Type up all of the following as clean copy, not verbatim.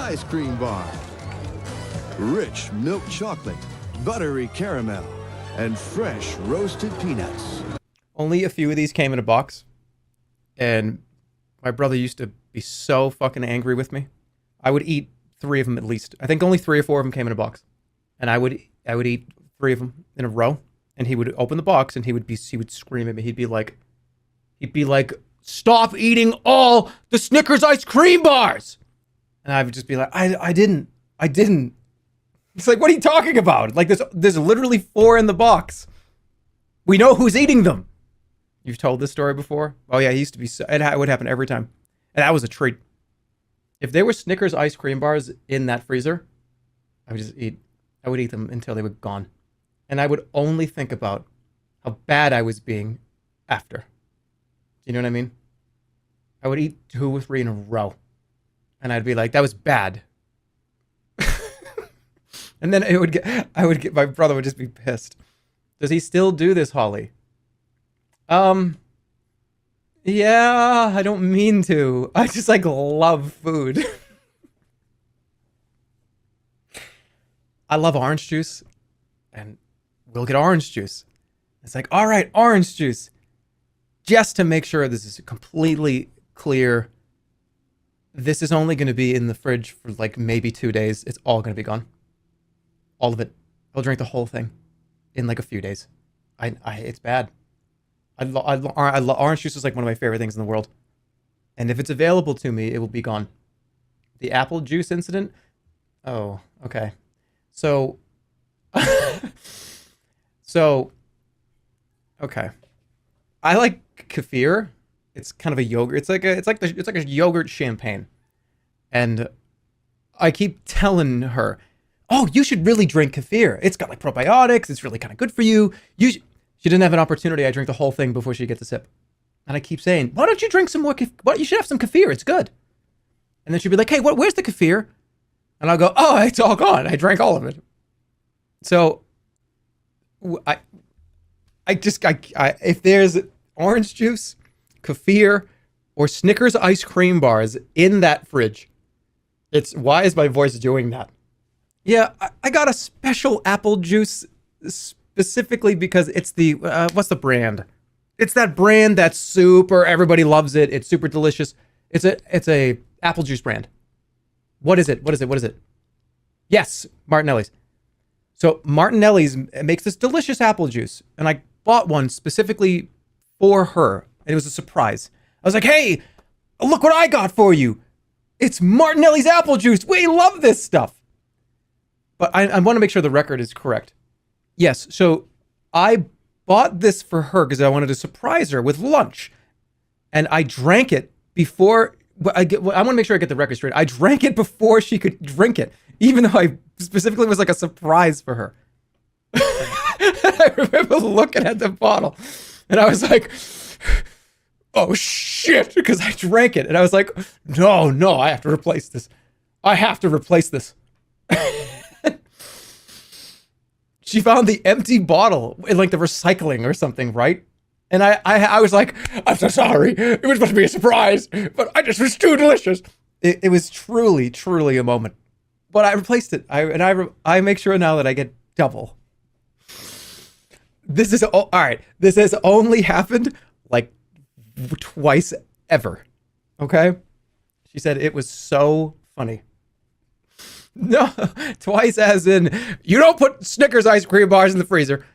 ice cream bar. Rich milk chocolate, buttery caramel, and fresh roasted peanuts. Only a few of these came in a box. And my brother used to be so fucking angry with me. I would eat 3 of them at least. I think only 3 or 4 of them came in a box. And I would eat 3 of them in a row. And he would open the box and he would scream at me. He'd be like, stop eating all the Snickers ice cream bars. And I would just be like, I didn't. It's like, what are you talking about? Like, there's literally 4 in the box. We know who's eating them. You've told this story before? Oh yeah, he used to be it would happen every time. And that was a treat. If there were Snickers ice cream bars in that freezer, I would eat them until they were gone. And I would only think about how bad I was being after. You know what I mean? I would eat 2 or 3 in a row. And I'd be like, that was bad. And then my brother would just be pissed. Does he still do this, Holly? Yeah, I don't mean to. I just love food. I love orange juice, and we'll get orange juice. It's like, all right, orange juice. Just to make sure this is completely clear, this is only going to be in the fridge for maybe 2 days. It's all going to be gone. All of it. I'll drink the whole thing in a few days. It's bad. Orange juice is one of my favorite things in the world. And if it's available to me, it will be gone. The apple juice incident? Oh, okay. So, okay. I like kefir. It's kind of a yogurt. It's like a yogurt champagne. And I keep telling her, oh, you should really drink kefir. It's got probiotics. It's really kind of good for you. She didn't have an opportunity. I drank the whole thing before she gets a sip. And I keep saying, why don't you drink some more kefir? You should have some kefir. It's good. And then she'd be like, hey, where's the kefir? And I'll go, oh, it's all gone. I drank all of it. So if there's orange juice, kefir, or Snickers ice cream bars in that fridge, why is my voice doing that? Yeah, I got a special apple juice specifically because it's the, what's the brand? It's that brand that's super, everybody loves it. It's super delicious. It's a apple juice brand. What is it? Yes, Martinelli's. So Martinelli's makes this delicious apple juice. And I bought one specifically for her. And it was a surprise. I was like, hey, look what I got for you. It's Martinelli's apple juice. We love this stuff. But I want to make sure the record is correct. Yes, so I bought this for her because I wanted to surprise her with lunch. And I drank it before... I want to make sure I get the record straight. I drank it before she could drink it, even though I specifically was a surprise for her. I remember looking at the bottle, and I was like, oh shit, because I drank it. And I was like, no, I have to replace this. She found the empty bottle in the recycling or something, right? And I was like, I'm so sorry. It was supposed to be a surprise, but it was too delicious. It was truly, truly a moment. But I replaced it. I make sure now that I get double. This is all right. This has only happened twice ever. Okay? She said it was so funny. No, twice as in, you don't put Snickers ice cream bars in the freezer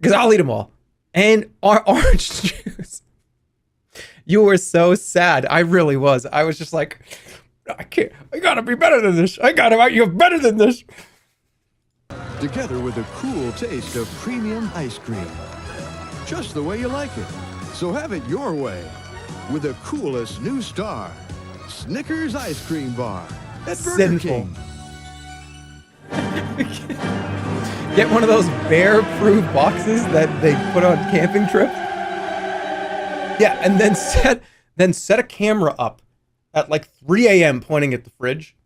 because I'll eat them all. And orange juice. You were so sad. I really was. I was just like, I gotta be better than this. You're better than this. Together with a cool taste of premium ice cream. Just the way you like it. So have it your way. With the coolest new star. Snickers ice cream bar at Burger King. Get one of those bear-proof boxes that they put on camping trips. Yeah, and then set a camera up at 3 a.m. pointing at the fridge.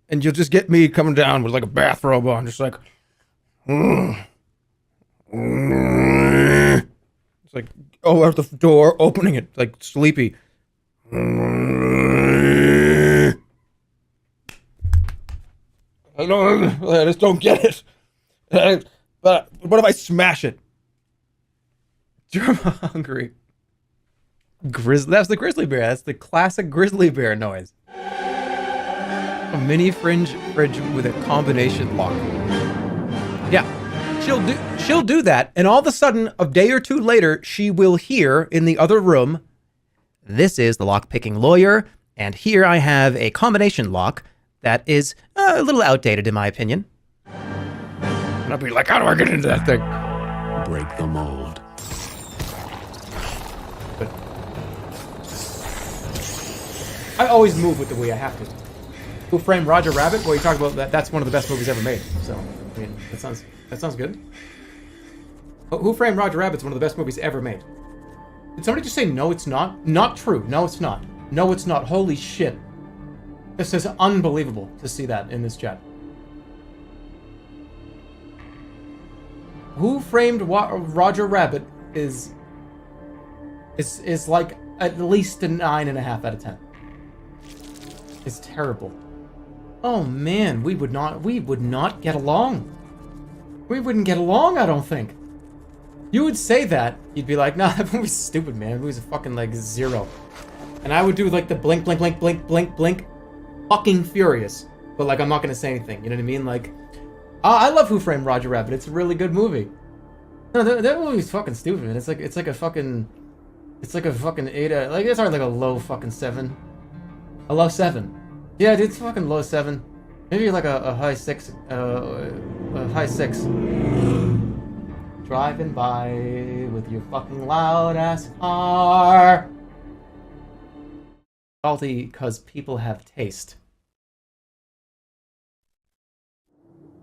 And you'll just get me coming down with a bathrobe on, just it's out the door, opening it, sleepy. I just don't get it. But what if I smash it? Jerma hungry. That's the grizzly bear. That's the classic grizzly bear noise. A mini fridge with a combination lock. Yeah, she'll do that, and all of a sudden, a day or two later, she will hear in the other room, "This is the lock-picking lawyer, and here I have a combination lock that is a little outdated, in my opinion." And I'll be like, "How do I get into that thing?" Break the mold. But I always move with the way I have to. Who Framed Roger Rabbit? Well, you talk about that. That's one of the best movies ever made. So, I mean, that sounds good. Who Framed Roger Rabbit's one of the best movies ever made. Did somebody just say no? It's not. Not true. No, it's not. No, it's not. Holy shit! This is unbelievable to see that in this chat. Who Framed Roger Rabbit is like at least a 9.5 out of 10. It's terrible. Oh man, we would not get along. We wouldn't get along, I don't think. You would say that, you'd be like, nah, that movie's stupid, man. That movie's a fucking like 0. And I would do like the blink, blink, blink, blink, blink, blink, fucking furious. But like, I'm not gonna say anything, you know what I mean? Like, I love Who Framed Roger Rabbit. It's a really good movie. No, that movie's fucking stupid, man. It's like a fucking 8. Like it's like a low fucking 7. A low 7. Yeah, it's fucking low 7. Maybe like a high 6. A high 6. Driving by with your fucking loud ass car. Salty because people have taste.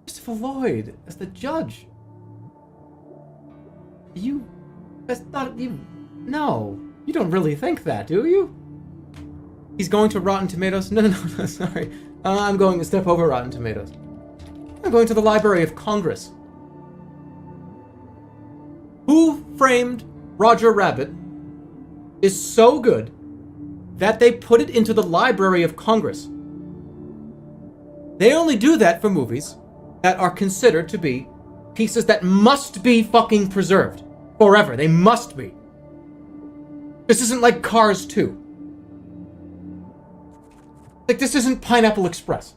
Christopher Lloyd as the judge. That's not you. No, you don't really think that, do you? He's going to Rotten Tomatoes. No, sorry. I'm going to step over Rotten Tomatoes. I'm going to the Library of Congress. Who Framed Roger Rabbit is so good that they put it into the Library of Congress. They only do that for movies that are considered to be pieces that must be fucking preserved forever. They must be. This isn't like Cars 2. Like, this isn't Pineapple Express.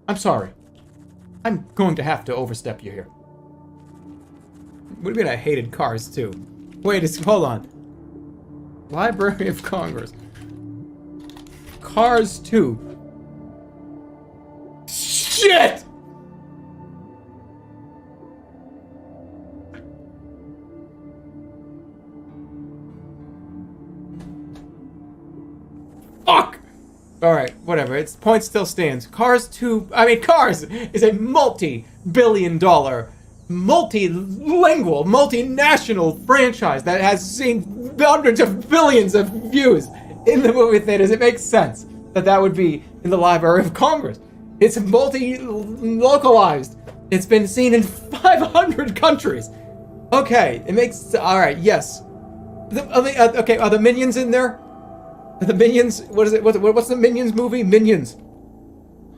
I'm sorry. I'm going to have to overstep you here. What do you mean I hated Cars 2? Wait, hold on. Library of Congress. Cars 2. Shit! Fuck! Alright, whatever. Its point still stands. Cars is a multi-billion-dollar, multilingual, multinational franchise that has seen hundreds of billions of views in the movie theaters. It makes sense that would be in the Library of Congress. It's multi-localized. It's been seen in 500 countries. Okay, it makes... Alright, yes. Okay, are the Minions in there? The Minions, what is it? What's the Minions movie? Minions.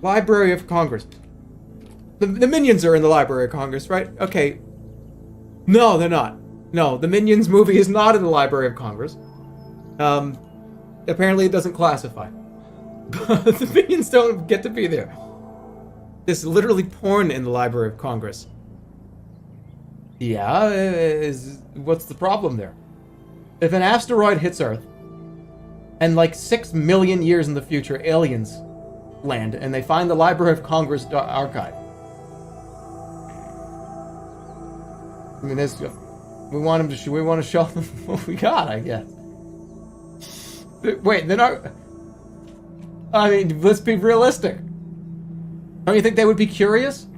Library of Congress. The Minions are in the Library of Congress, right? Okay. No, they're not. No, the Minions movie is not in the Library of Congress. Apparently it doesn't classify. The Minions don't get to be there. There's literally porn in the Library of Congress. Yeah, what's the problem there? If an asteroid hits Earth, and like 6 million years in the future, aliens land, and they find the Library of Congress archive. I mean, we want to show them what we got, I guess. Wait, they're not... I mean, let's be realistic. Don't you think they would be curious?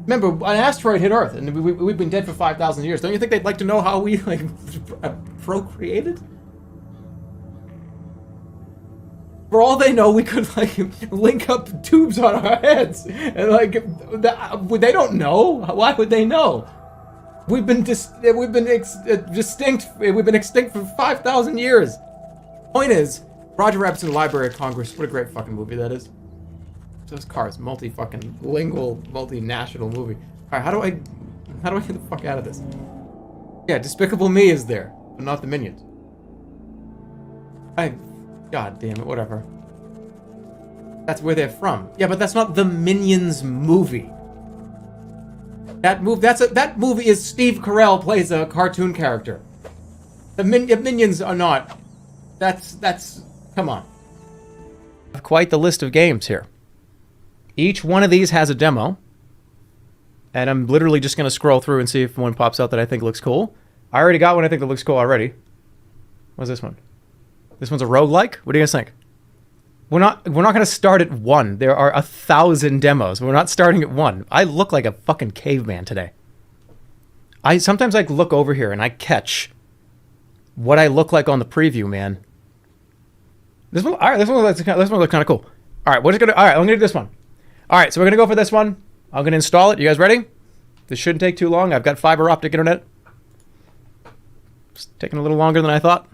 Remember, an asteroid hit Earth, and we've been dead for 5,000 years. Don't you think they'd like to know how we, like, procreated? For all they know, we could, like, link up tubes on our heads. And, like, they don't know. Why would they know? We've been extinct for 5,000 years. Point is, Roger Rabbit's in the Library of Congress. What a great fucking movie that is. Those cars, multi-fucking lingual, multinational movie. Alright, how do I get the fuck out of this? Yeah, Despicable Me is there, but not the Minions. God damn it, whatever. That's where they're from. Yeah, but that's not the Minions movie. That movie is Steve Carell plays a cartoon character. The Minions are not. That's come on. Quite the list of games here. Each one of these has a demo. And I'm literally just going to scroll through and see if one pops out that I think looks cool. I already got one I think that looks cool already. What's this one? This one's a roguelike? What do you guys think? We're not going to start at 1. There are 1,000 demos. We're not starting at 1. I look like a fucking caveman today. Sometimes I look over here and I catch what I look like on the preview, man. This one looks kind of cool. All right, I'm gonna do this one. All right, so we're gonna go for this one. I'm gonna install it. You guys ready? This shouldn't take too long. I've got fiber optic internet. It's taking a little longer than I thought.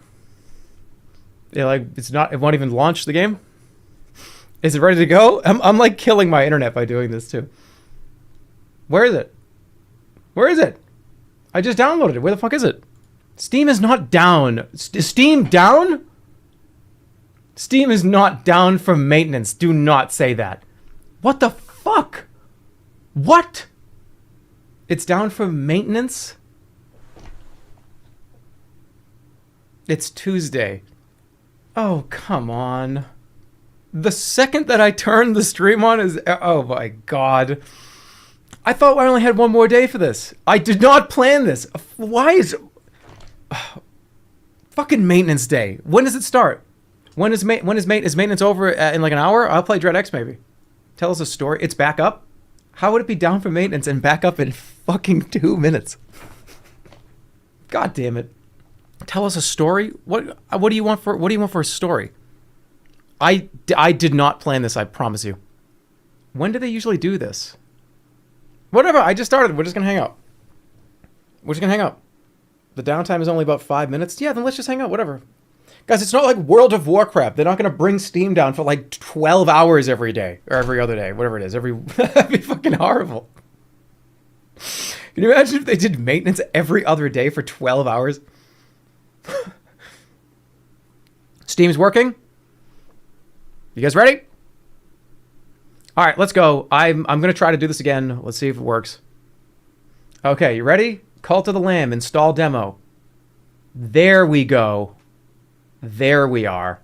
Yeah, it won't even launch the game. Is it ready to go? I'm like killing my internet by doing this too. Where is it? Where is it? I just downloaded it. Where the fuck is it? Steam is not down. Is Steam down? Steam is not down for maintenance. Do not say that. What the fuck? What? It's down for maintenance? It's Tuesday. Oh, come on. The second that I turn the stream on is... Oh my god. I thought I only had one more day for this. I did not plan this. Why is... Fucking maintenance day. When does it start? Is maintenance over in like an hour? I'll play Dread X maybe. Tell us a story. It's back up? How would it be down for maintenance and back up in fucking 2 minutes? God damn it. Tell us a story? What do you want for a story? I did not plan this, I promise you. When do they usually do this? Whatever, I just started. We're just gonna hang out. The downtime is only about 5 minutes. Yeah, then let's just hang out, whatever. Guys, it's not like World of Warcraft. They're not going to bring Steam down for like 12 hours every day. Or every other day. Whatever it is. That'd be fucking horrible. Can you imagine if they did maintenance every other day for 12 hours? Steam's working? You guys ready? Alright, let's go. I'm going to try to do this again. Let's see if it works. Okay, you ready? Cult of the Lamb. Install demo. There we go. There we are.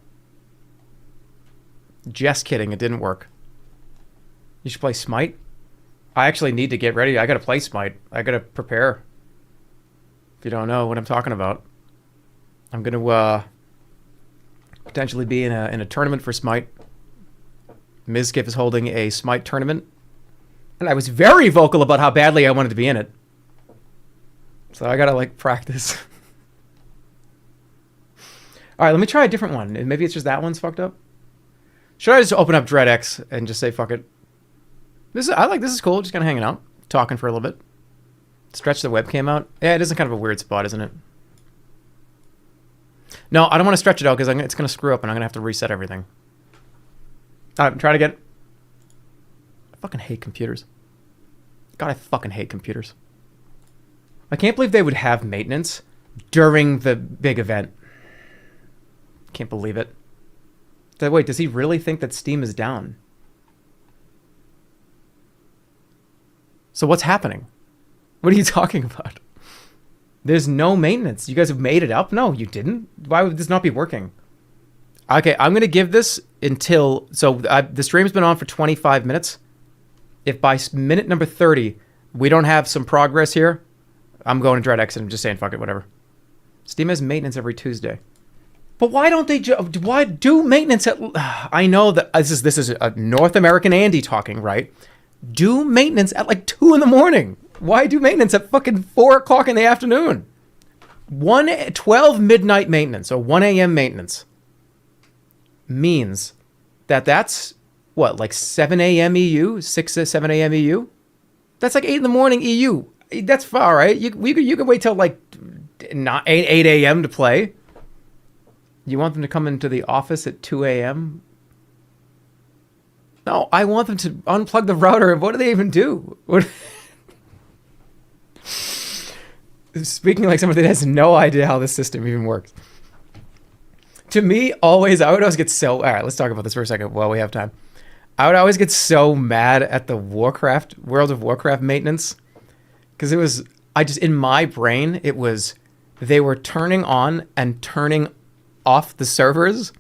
Just kidding, it didn't work. You should play Smite? I actually need to get ready. I gotta play Smite. I gotta prepare. If you don't know what I'm talking about. I'm gonna potentially be in a tournament for Smite. Mizkif is holding a Smite tournament. And I was very vocal about how badly I wanted to be in it. So I gotta like practice. Alright, let me try a different one. Maybe it's just that one's fucked up. Should I just open up Dread X and just say fuck it? This is cool, just kinda hanging out. Talking for a little bit. Stretch the webcam out. Yeah, it is kind of a weird spot, isn't it? No, I don't want to stretch it out because it's gonna screw up and I'm gonna have to reset everything. Alright, try to get... I fucking hate computers. God, I fucking hate computers. I can't believe they would have maintenance during the big event. Can't believe it. Wait, does he really think that Steam is down? So what's happening? What are you talking about? There's no maintenance. You guys have made it up? No, you didn't. Why would this not be working? Okay, I'm going to give this until... So the stream's been on for 25 minutes. If by minute number 30 we don't have some progress here, I'm going to Dread X and I'm just saying fuck it, whatever. Steam has maintenance every Tuesday. But why don't they... Why do maintenance at... I know that this is a North American Andy talking, right? Do maintenance at like 2 in the morning. Why do maintenance at fucking 4 o'clock in the afternoon? 12 midnight maintenance, or 1 a.m. maintenance, means that's, what, like 7 a.m. EU? 6 to 7 a.m. EU? That's like 8 in the morning EU. That's far, right? You can wait till like 8 a.m. to play. You want them to come into the office at 2 a.m.? No, I want them to unplug the router. What do they even do? What? Speaking like somebody that has no idea how this system even works. To me, I would always get so... All right, let's talk about this for a second while we have time. I would always get so mad at the World of Warcraft maintenance. Because it was... in my brain, it was... They were turning on and turning off the servers.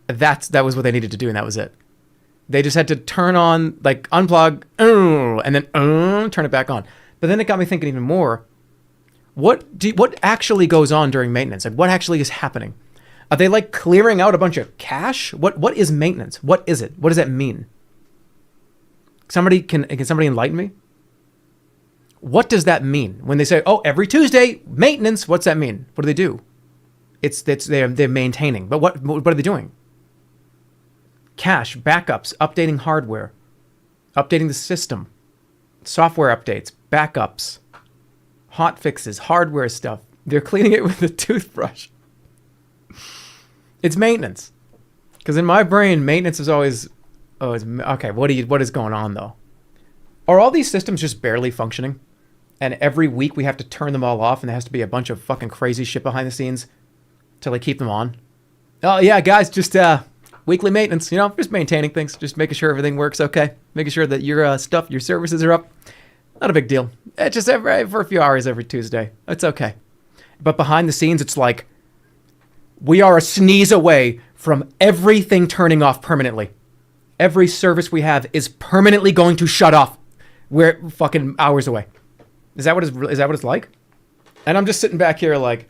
That was what they needed to do, and that was it. They just had to turn on, like, unplug, and then turn it back on. But then it got me thinking even more. What actually goes on during maintenance? Like, what actually is happening? Are they like clearing out a bunch of cache? What is maintenance? What is it? What does that mean? Can somebody enlighten me? What does that mean when they say, "Oh, every Tuesday maintenance"? What's that mean? What do they do? They're maintaining, but what are they doing? Cache, backups, updating hardware, updating the system, software updates, backups, hot fixes, hardware stuff. They're cleaning it with a toothbrush. It's maintenance. Because in my brain, maintenance is always, okay, what is going on though? Are all these systems just barely functioning? And every week we have to turn them all off and there has to be a bunch of fucking crazy shit behind the scenes to like keep them on? Oh yeah, guys, just weekly maintenance, just maintaining things, just making sure everything works okay, making sure that your your services are up. Not a big deal. It's just for a few hours every Tuesday. It's okay. But behind the scenes, it's like, we are a sneeze away from everything turning off permanently. Every service we have is permanently going to shut off. We're fucking hours away. Is that what it's like? And I'm just sitting back here like,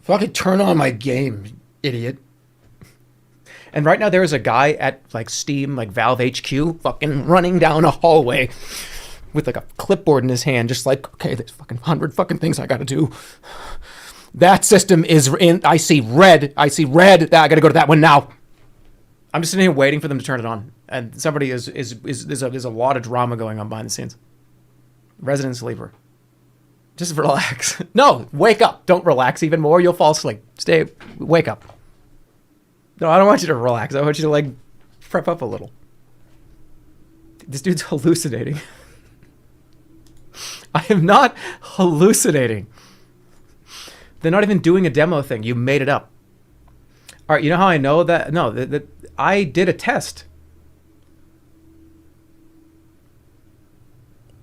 fucking turn on my game, idiot. And right now there is a guy at like Steam, like Valve HQ, fucking running down a hallway with like a clipboard in his hand, just like, okay, there's fucking 100 fucking things I gotta do. That system is in, I see red, I gotta go to that one now. I'm just sitting here waiting for them to turn it on. And somebody there's a lot of drama going on behind the scenes. Resident sleeper. Just relax. No, wake up. Don't relax even more. You'll fall asleep. Wake up. No, I don't want you to relax. I want you to like prep up a little. This dude's hallucinating. I am not hallucinating. They're not even doing a demo thing. You made it up. All right, you know how I know that? No, I did a test.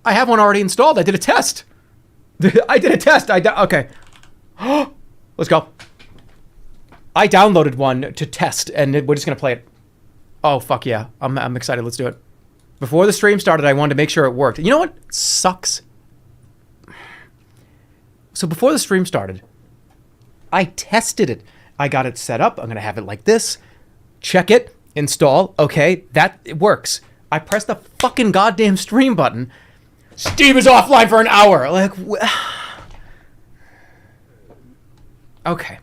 I have one already installed. I did a test. Okay. Let's go. I downloaded one to test, and we're just going to play it. Oh, fuck yeah. I'm excited. Let's do it. Before the stream started, I wanted to make sure it worked. You know what sucks? So before the stream started, I tested it. I got it set up. I'm going to have it like this. Check it. Install. Okay, it works. I pressed the fucking goddamn stream button. Steam is offline for an hour. Like, okay.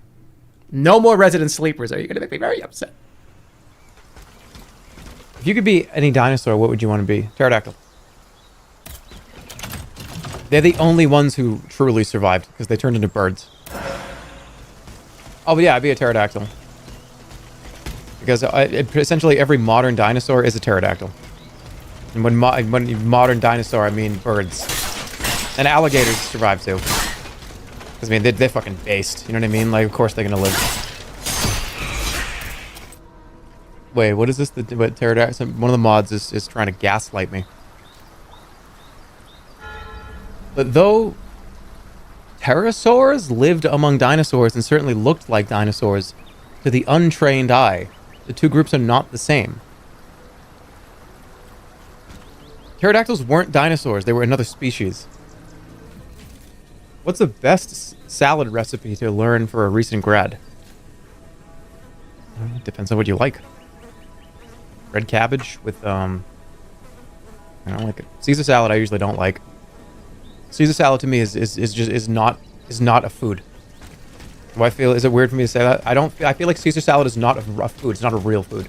No more resident sleepers. Are you going to make me very upset? If you could be any dinosaur, what would you want to be? Pterodactyl. They're the only ones who truly survived because they turned into birds. Oh, but yeah, I'd be a pterodactyl. Because essentially every modern dinosaur is a pterodactyl. And when modern dinosaur, I mean birds. And alligators survive too. Because, I mean, they're fucking based. You know what I mean? Like, of course they're going to live. Wait, what is this? What pterodactyl? One of the mods is trying to gaslight me. But though pterosaurs lived among dinosaurs and certainly looked like dinosaurs, to the untrained eye, the two groups are not the same. Pterodactyls weren't dinosaurs, they were another species. What's the best salad recipe to learn for a recent grad? Depends on what you like. Red cabbage with, I don't like it. Caesar salad I usually don't like. Caesar salad to me is not a food. Do I feel, is it weird for me to say that? I feel like Caesar salad is not a food. It's not a real food.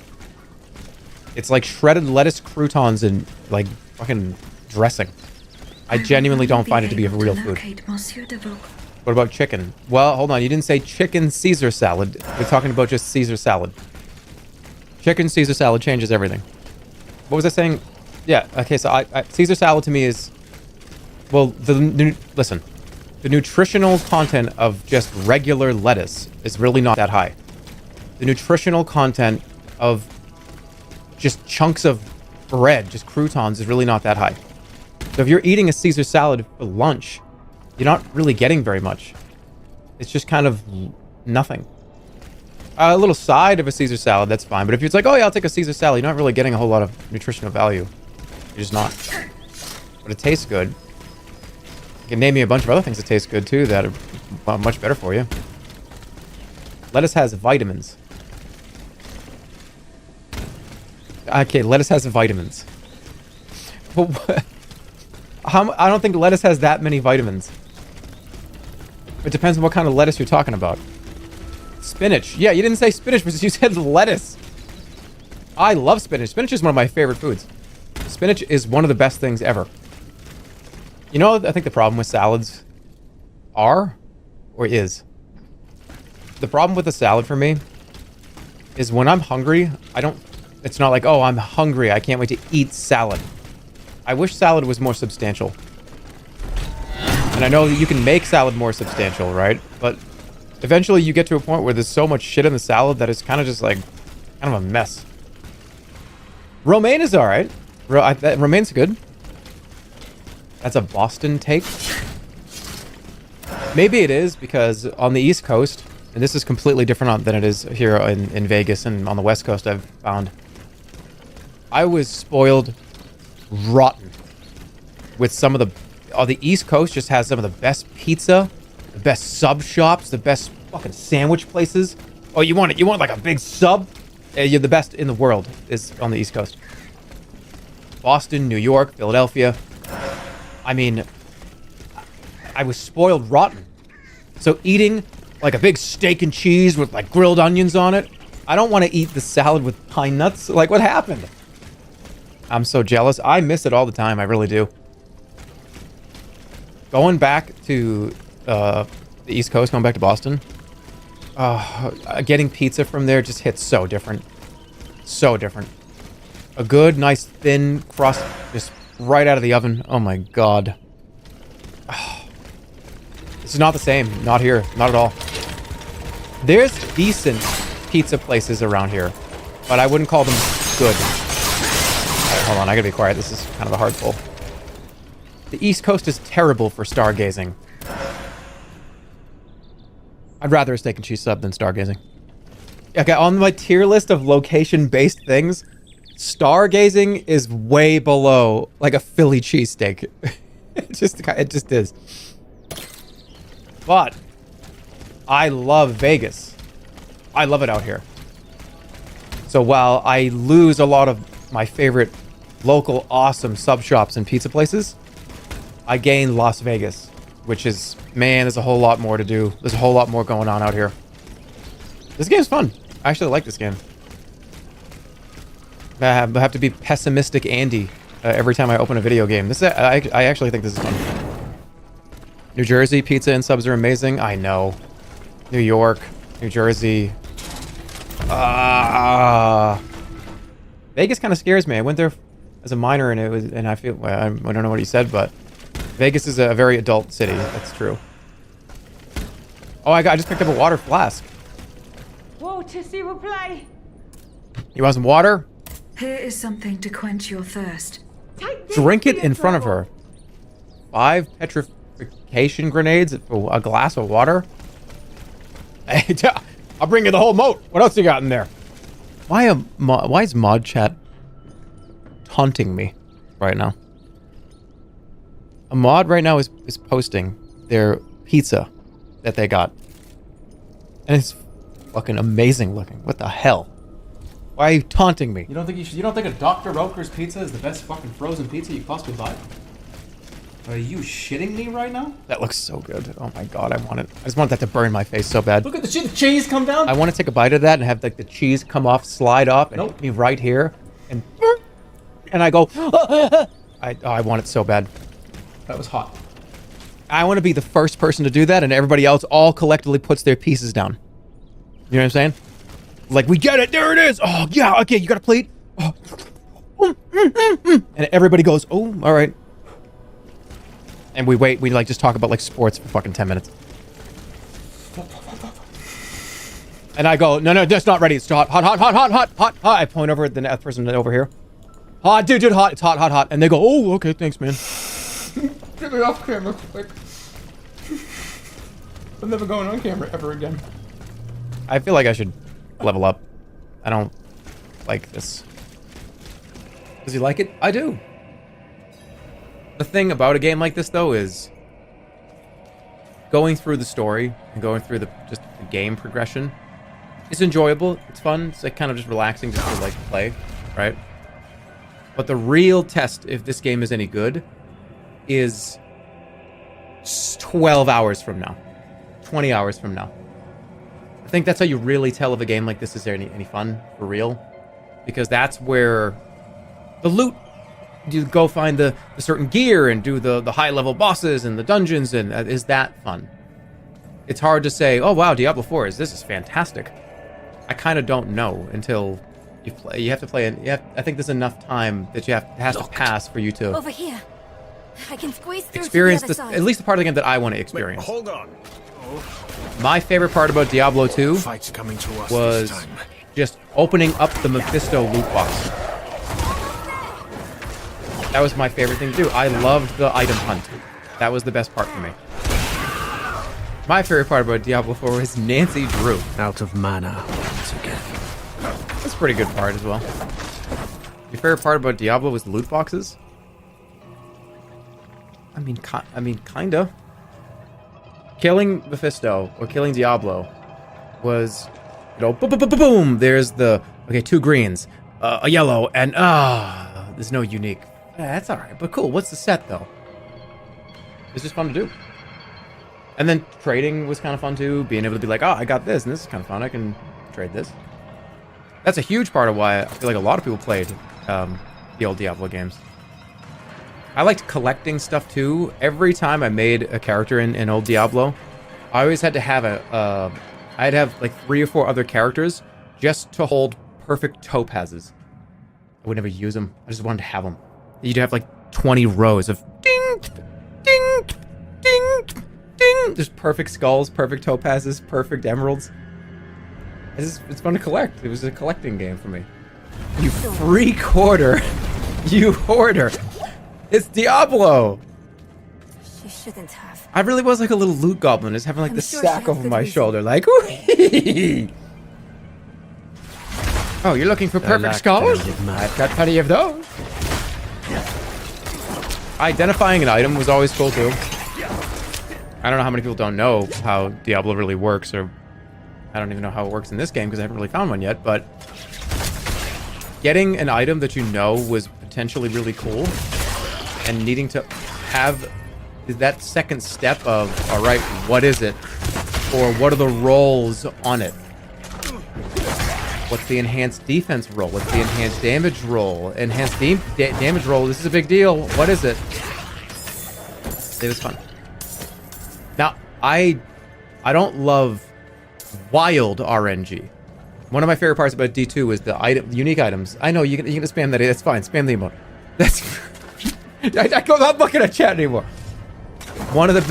It's like shredded lettuce, croutons, and like fucking dressing. I genuinely don't find it to be a real food. What about chicken? Well, hold on. You didn't say chicken Caesar salad. We're talking about just Caesar salad. Chicken Caesar salad changes everything. What was I saying? Yeah, okay, so Caesar salad to me is... Well, listen. The nutritional content of just regular lettuce is really not that high. The nutritional content of just chunks of bread, just croutons, is really not that high. So if you're eating a Caesar salad for lunch, you're not really getting very much. It's just kind of nothing. A little side of a Caesar salad, that's fine. But if it's like, oh yeah, I'll take a Caesar salad, you're not really getting a whole lot of nutritional value. You're just not. But it tastes good. You can name me a bunch of other things that taste good too that are much better for you. Lettuce has vitamins. Okay, lettuce has vitamins. But I don't think lettuce has that many vitamins. It depends on what kind of lettuce you're talking about. Spinach. Yeah, you didn't say spinach, but you said lettuce. I love spinach. Spinach is one of my favorite foods. Spinach is one of the best things ever. You know, I think the problem with salads are, or is, the problem with a salad for me is when I'm hungry, it's not like, oh, I'm hungry, I can't wait to eat salad. I wish salad was more substantial. And I know that you can make salad more substantial, right? But eventually you get to a point where there's so much shit in the salad that it's kind of just like, kind of a mess. Romaine is alright. Romaine's good. That's a Boston take. Maybe it is because on the East Coast, and this is completely different than it is here in Vegas and on the West Coast, I've found. I was spoiled rotten with some of the East Coast just has some of the best pizza, the best sub shops, the best fucking sandwich places. Oh, you want like a big sub? You're the best in the world is on the East Coast. Boston, New York, Philadelphia. I mean, I was spoiled rotten. So eating like a big steak and cheese with like grilled onions on it, I don't want to eat the salad with pine nuts. Like, what happened? I'm so jealous. I miss it all the time. I really do. Going back to the East Coast, going back to Boston, getting pizza from there just hits so different. So different. A good, nice, thin crust just right out of the oven. Oh my god. This is not the same. Not here. Not at all. There's decent pizza places around here, but I wouldn't call them good. Alright, hold on. I gotta be quiet. This is kind of a hard pull. The East Coast is terrible for stargazing. I'd rather a steak and cheese sub than stargazing. Okay, on my tier list of location-based things, stargazing is way below like a Philly cheesesteak. it just is. But I love Vegas. I love it out here. So while I lose a lot of my favorite local awesome sub shops and pizza places, I gain Las Vegas, which is, man, there's a whole lot more to do. There's a whole lot more going on out here. This game's fun. I actually like this game. I have to be pessimistic Andy every time I open a video game. I actually think this is fun. New Jersey pizza and subs are amazing. I know. New York, New Jersey. Vegas kind of scares me. I went there as a minor, and I feel, well, I don't know what he said, but Vegas is a very adult city. That's true. Oh, I just picked up a water flask. Water, s'il vous plaît. You want some water? Here is something to quench your thirst. Drink it in front of her. 5 petrification grenades for a glass of water? Hey, I'll bring you the whole moat. What else you got in there? Why is mod chat taunting me right now? A mod right now is posting their pizza that they got. And it's fucking amazing looking. What the hell? Why are you taunting me? You don't think a Dr. Roker's pizza is the best fucking frozen pizza you possibly buy? Are you shitting me right now? That looks so good. Oh my god, I want it. I just want that to burn my face so bad. Look at the cheese come down. I want to take a bite of that and have like the cheese come off, slide off, and hit me right here, and I go. I want it so bad. That was hot. I want to be the first person to do that, and everybody else all collectively puts their pieces down. You know what I'm saying? Like, we get it, there it is. Oh, yeah, okay, you got a plate? Oh. And everybody goes, oh, all right. And we wait, we like just talk about like sports for fucking 10 minutes. And I go, no, that's not ready. It's hot. I point over at the person over here. Hot, dude, hot. It's hot. And they go, oh, okay, thanks, man. Get me off camera quick. I'm never going on camera ever again. I feel like I should level up. I don't like this. Does he like it? I do. The thing about a game like this, though, is going through the story and going through the game progression. It's enjoyable. It's fun. It's like kind of just relaxing just to like play, right? But the real test if this game is any good is 12 hours from now, 20 hours from now. I think that's how you really tell if a game like this is any fun for real, because that's where the loot. You go find the certain gear and do the high level bosses and the dungeons, and is that fun? It's hard to say, oh wow, Diablo 4 this is fantastic. I kind of don't know until you play. You have to play it. I think there's enough time that has to pass for you to over here. I can squeeze through experience to the this, other at side. least the part of the game that I want to experience. Wait, hold on. My favorite part about Diablo 2 Fight's coming to us was this time. just opening up the Mephisto loot box. That was my favorite thing to do. I loved the item hunt. That was the best part for me. My favorite part about Diablo 4 was Nancy Drew. Out of mana once again. That's a pretty good part as well. Your favorite part about Diablo was the loot boxes? I mean, kinda. Killing Mephisto or killing Diablo was, boom. There's the 2 greens, a yellow, and there's no unique. That's all right, but cool. What's the set though? It's just fun to do. And then trading was kind of fun too. Being able to be like, oh, I got this, and this is kind of fun. I can trade this. That's a huge part of why I feel like a lot of people played the old Diablo games. I liked collecting stuff too. Every time I made a character in old Diablo, I always had to have I'd have like 3 or 4 other characters just to hold perfect topazes. I would never use them. I just wanted to have them. You'd have like 20 rows of ding, ding, ding, ding. Just perfect skulls, perfect topazes, perfect emeralds. It's fun to collect. It was a collecting game for me. You freak hoarder. You hoarder. It's Diablo. You shouldn't have. I really was like a little loot goblin, just having like I'm the sure she sack has over good my reason. shoulder, like, ooh. Oh, you're looking for perfect skulls? I've got plenty of those. Identifying an item was always cool too. I don't know how many people don't know how Diablo really works, or I don't even know how it works in this game because I haven't really found one yet, but getting an item that you know was potentially really cool and needing to have that second step of, all right, what is it? Or what are the rolls on it? What's the enhanced defense roll? What's the enhanced damage roll? Enhanced damage roll, this is a big deal. What is it? It was fun. Now, I don't love wild RNG. One of my favorite parts about D2 is the unique items. I know you can spam that. That's fine. Spam the emote. That's. I'm not looking at chat anymore. One of the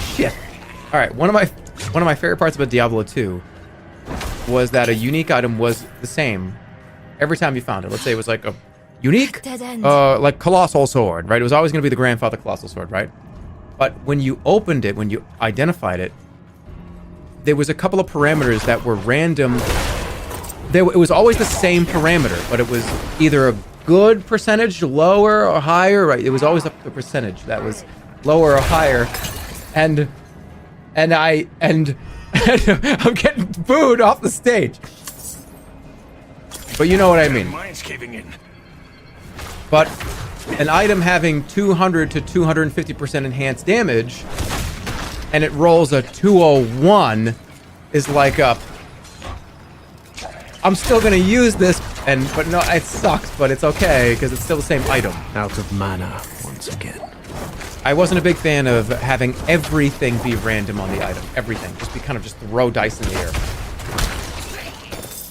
shit. All right. One of my favorite parts about Diablo 2 was that a unique item was the same every time you found it. Let's say it was like a unique, Dead end. like colossal sword, right? It was always going to be the grandfather colossal sword, right? But when you opened it, when you identified it, there was a couple of parameters that were random. It was always the same parameter, but it was either a good percentage, lower or higher, right? It was always the percentage that was lower or higher. And I'm getting booed off the stage. But you know what I mean. Mine's caving in. But an item having 200 to 250% enhanced damage, and it rolls a 201, is like a... I'm still gonna use this, but no, it sucks, but it's okay, because it's still the same item. Out of mana once again. I wasn't a big fan of having everything be random on the item. Everything. Just throw dice in the air.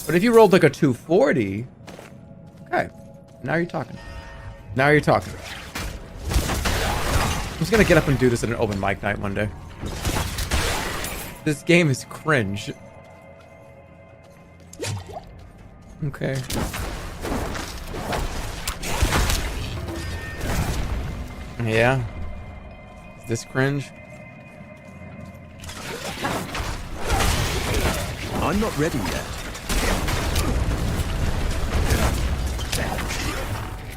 But if you rolled like a 240, okay, now you're talking. Now you're talking. I'm just gonna get up and do this at an open mic night one day. This game is cringe. Okay. Yeah. Is this cringe? I'm not ready yet.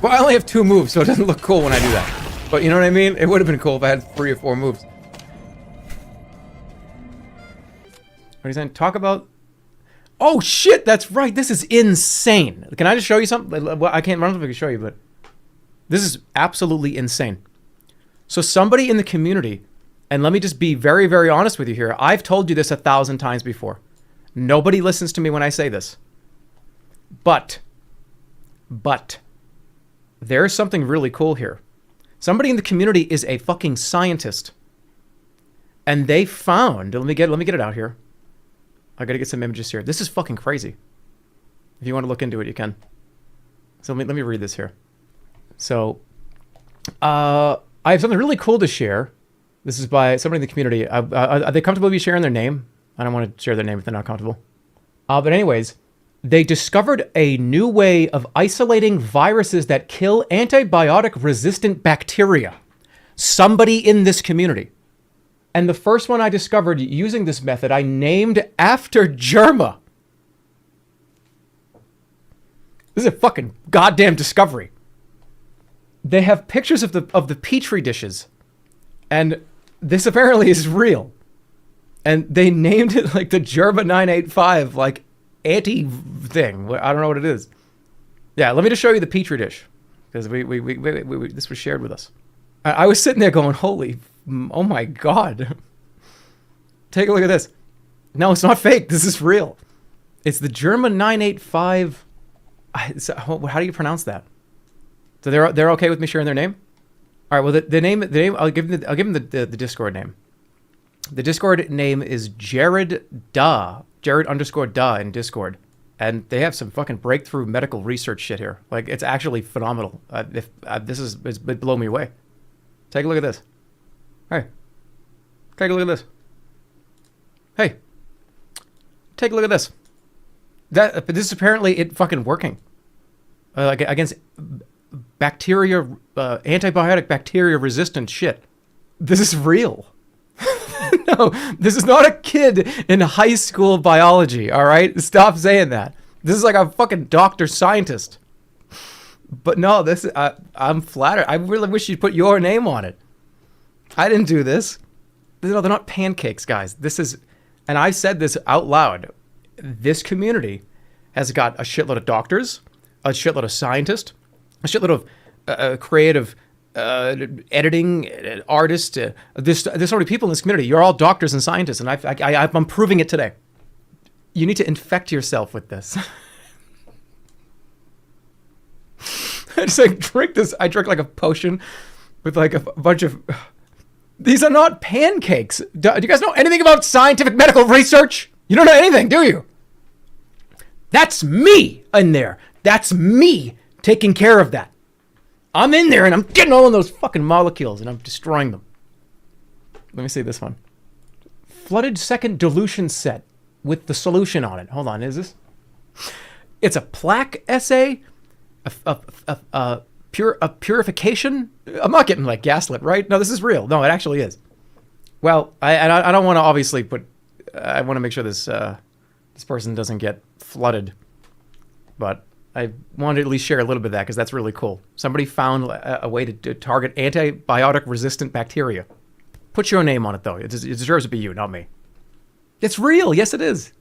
Well, I only have 2 moves, so it doesn't look cool when I do that. But you know what I mean? It would have been cool if I had 3 or 4 moves. What are you saying? Talk about... Oh, shit! That's right! This is insane! Can I just show you something? Well, I don't know if I can show you, but... This is absolutely insane. So somebody in the community... And let me just be very, very honest with you here. I've told you this 1,000 times before. Nobody listens to me when I say this. But... There's something really cool here. Somebody in the community is a fucking scientist. And they found... Let me get it out here. I gotta get some images here. This is fucking crazy. If you want to look into it, you can. So let me read this here. So, I have something really cool to share. This is by somebody in the community. Are they comfortable with you sharing their name? I don't want to share their name if they're not comfortable. But anyways, they discovered a new way of isolating viruses that kill antibiotic-resistant bacteria. Somebody in this community. And the first one I discovered using this method, I named after Jerma. This is a fucking goddamn discovery. They have pictures of the petri dishes. And this apparently is real. And they named it like the Jerma985, like anti-thing. I don't know what it is. Yeah, let me just show you the petri dish. Because this was shared with us. I was sitting there going, holy... Oh my god. Take a look at this. No, it's not fake. This is real. It's the Jerma985. How do you pronounce that? So they're okay with me sharing their name? All right, well the name I'll give them the Discord name. The Discord name is Jared _da in Discord. And they have some fucking breakthrough medical research shit here. Like, it's actually phenomenal. It's blown me away. Take a look at this. Hey, take a look at this. Hey, take a look at this. This is apparently it fucking working. Like against bacteria, antibiotic bacteria resistant shit. This is real. No, this is not a kid in high school biology. All right, stop saying that. This is like a fucking doctor scientist. But no, I'm flattered. I really wish you'd put your name on it. I didn't do this. No, they're not pancakes, guys. This is, and I said this out loud. This community has got a shitload of doctors, a shitload of scientists, a shitload of creative editing artists. There's so many people in this community. You're all doctors and scientists, and I'm proving it today. You need to infect yourself with this. I just like drink this. I drink like a potion with like a bunch of... These are not pancakes. Do you guys know anything about scientific medical research? You don't know anything, do you? That's me in there. That's me taking care of that. I'm in there and I'm getting all of those fucking molecules and I'm destroying them. Let me see this one. Flooded second dilution set with the solution on it. Hold on, is this? It's a plaque essay, a purification. I'm not getting like gaslit, right? No, this is real. No, it actually is. Well, I don't want to obviously put. I want to make sure this person doesn't get flooded, but I wanted to at least share a little bit of that because that's really cool. Somebody found a way to target antibiotic-resistant bacteria. Put your name on it, though. It deserves to be you, not me. It's real. Yes, it is.